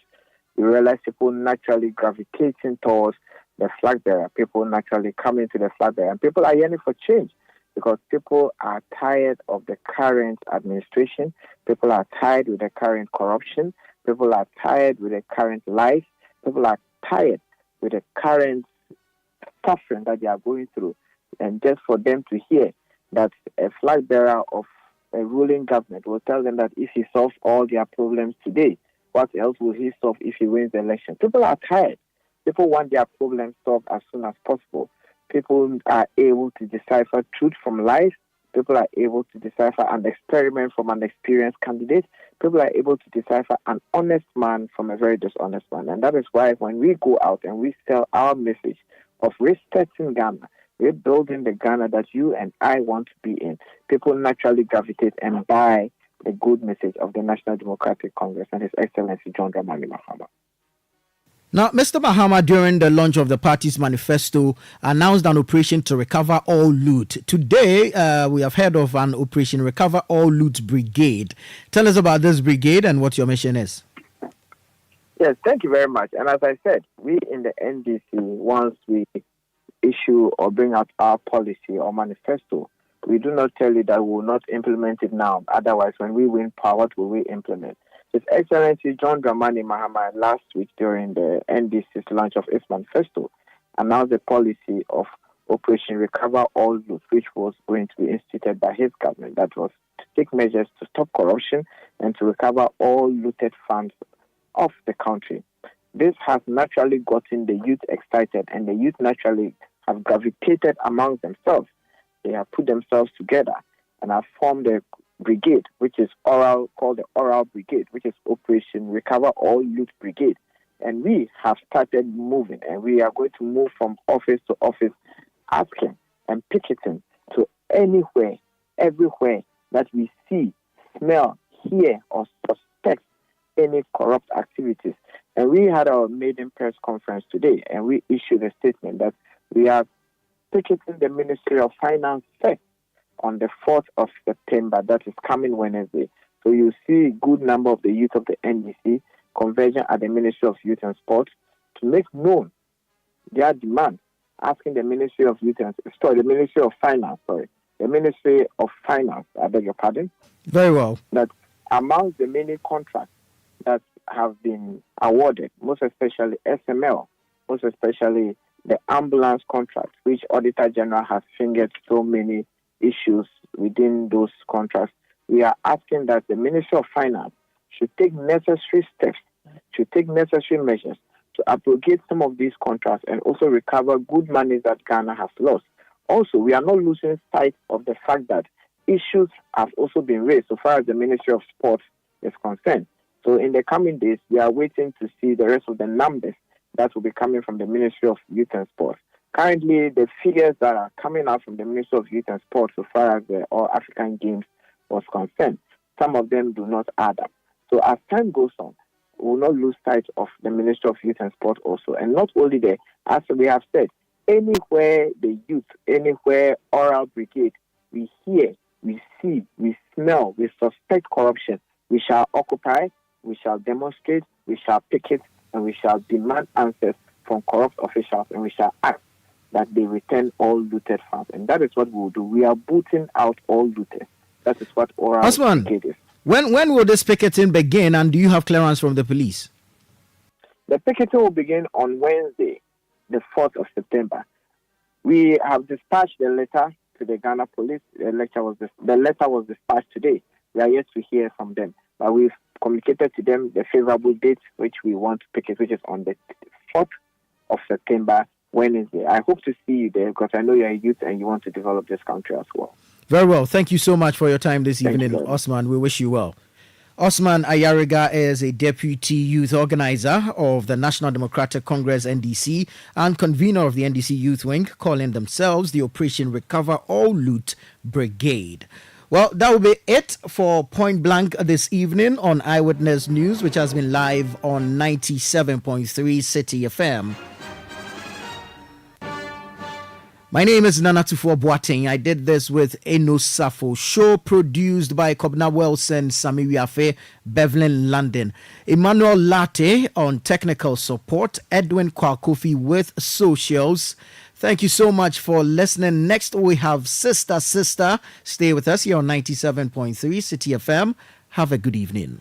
You realize people naturally gravitating towards the flag bearer, people naturally coming to the flag bearer, and people are yearning for change because people are tired of the current administration, people are tired with the current corruption, people are tired with the current life, people are tired with the current suffering that they are going through. And just for them to hear that a flag bearer of a ruling government will tell them that if he solves all their problems today, what else will he solve if he wins the election? People are tired. People want their problems solved as soon as possible. People are able to decipher truth from lies. People are able to decipher an experiment from an experienced candidate. People are able to decipher an honest man from a very dishonest man. And that is why when we go out and we sell our message of resetting Ghana, rebuilding the Ghana that you and I want to be in, people naturally gravitate and buy the good message of the National Democratic Congress and His Excellency John Dramani Mahama. Now, Mr. Mahama, during the launch of the party's manifesto, announced an operation to recover all loot. Today, we have heard of an operation Recover All Loot Brigade. Tell us about this brigade and what your mission is. Yes, thank you very much. And as I said, we in the NDC, once we issue or bring out our policy or manifesto, we do not tell you that we will not implement it now. Otherwise, when we win power, what will we implement? His Excellency John Dramani Mahama last week during the NDC's launch of its manifesto announced the policy of Operation Recover All Loot, which was going to be instituted by his government. That was to take measures to stop corruption and to recover all looted funds of the country. This has naturally gotten the youth excited, and the youth naturally have gravitated among themselves. They have put themselves together and have formed a brigade, which is called the Oral Brigade, which is Operation Recover All Loot Brigade. And we have started moving, and we are going to move from office to office, asking and picketing to anywhere, everywhere that we see, smell, hear, or suspect any corrupt activities. And we had our maiden press conference today, and we issued a statement that we are picketing the Ministry of Finance first on the 4th of September, that is coming Wednesday. So you see a good number of the youth of the NDC converging at the Ministry of Youth and Sport to make known their demand, asking the Ministry of the Ministry of Finance, I beg your pardon. Very well. That among the many contracts that have been awarded, most especially SML, most especially the ambulance contract, which Auditor General has fingered so many issues within those contracts, we are asking that the Ministry of Finance should take necessary steps, should take necessary measures to abrogate some of these contracts and also recover good money that Ghana has lost. Also, we are not losing sight of the fact that issues have also been raised so far as the Ministry of Sports is concerned. So in the coming days, we are waiting to see the rest of the numbers that will be coming from the Ministry of Youth and Sports. Currently, the figures that are coming out from the Ministry of Youth and Sport so far as the All African Games was concerned, some of them do not add up. So as time goes on, we will not lose sight of the Ministry of Youth and Sport also. And not only there, as we have said, anywhere the youth, anywhere Oral Brigade, we hear, we see, we smell, we suspect corruption, we shall occupy, we shall demonstrate, we shall picket, and we shall demand answers from corrupt officials, and we shall act that they return all looted funds. And that is what we will do. We are booting out all looters. That is what Oral Brigade is. When will this picketing begin, and do you have clearance from the police? The picketing will begin on Wednesday, the 4th of September. We have dispatched the letter to the Ghana police. The letter was dispatched today. We are yet to hear from them. But we've communicated to them the favorable date which we want to picket, which is on the 4th of September, Wednesday. I hope to see you there because I know you're a youth and you want to develop this country as well. Very well. Thank you so much for your time this evening, Osman. We wish you well. Osman Ayariga is a deputy youth organizer of the National Democratic Congress NDC and convener of the NDC Youth Wing, calling themselves the Operation Recover All Loot Brigade. Well, that will be it for Point Blank this evening on Eyewitness News, which has been live on 97.3 Citi FM. My name is Nanatufo Boateng. I did this with Eno Safo. Show produced by Kobna Wilson, Sami Wiafe, Bevlin London. Emmanuel Latte on technical support. Edwin Kwakofi with socials. Thank you so much for listening. Next, we have Sister. Stay with us here on 97.3 Citi FM. Have a good evening.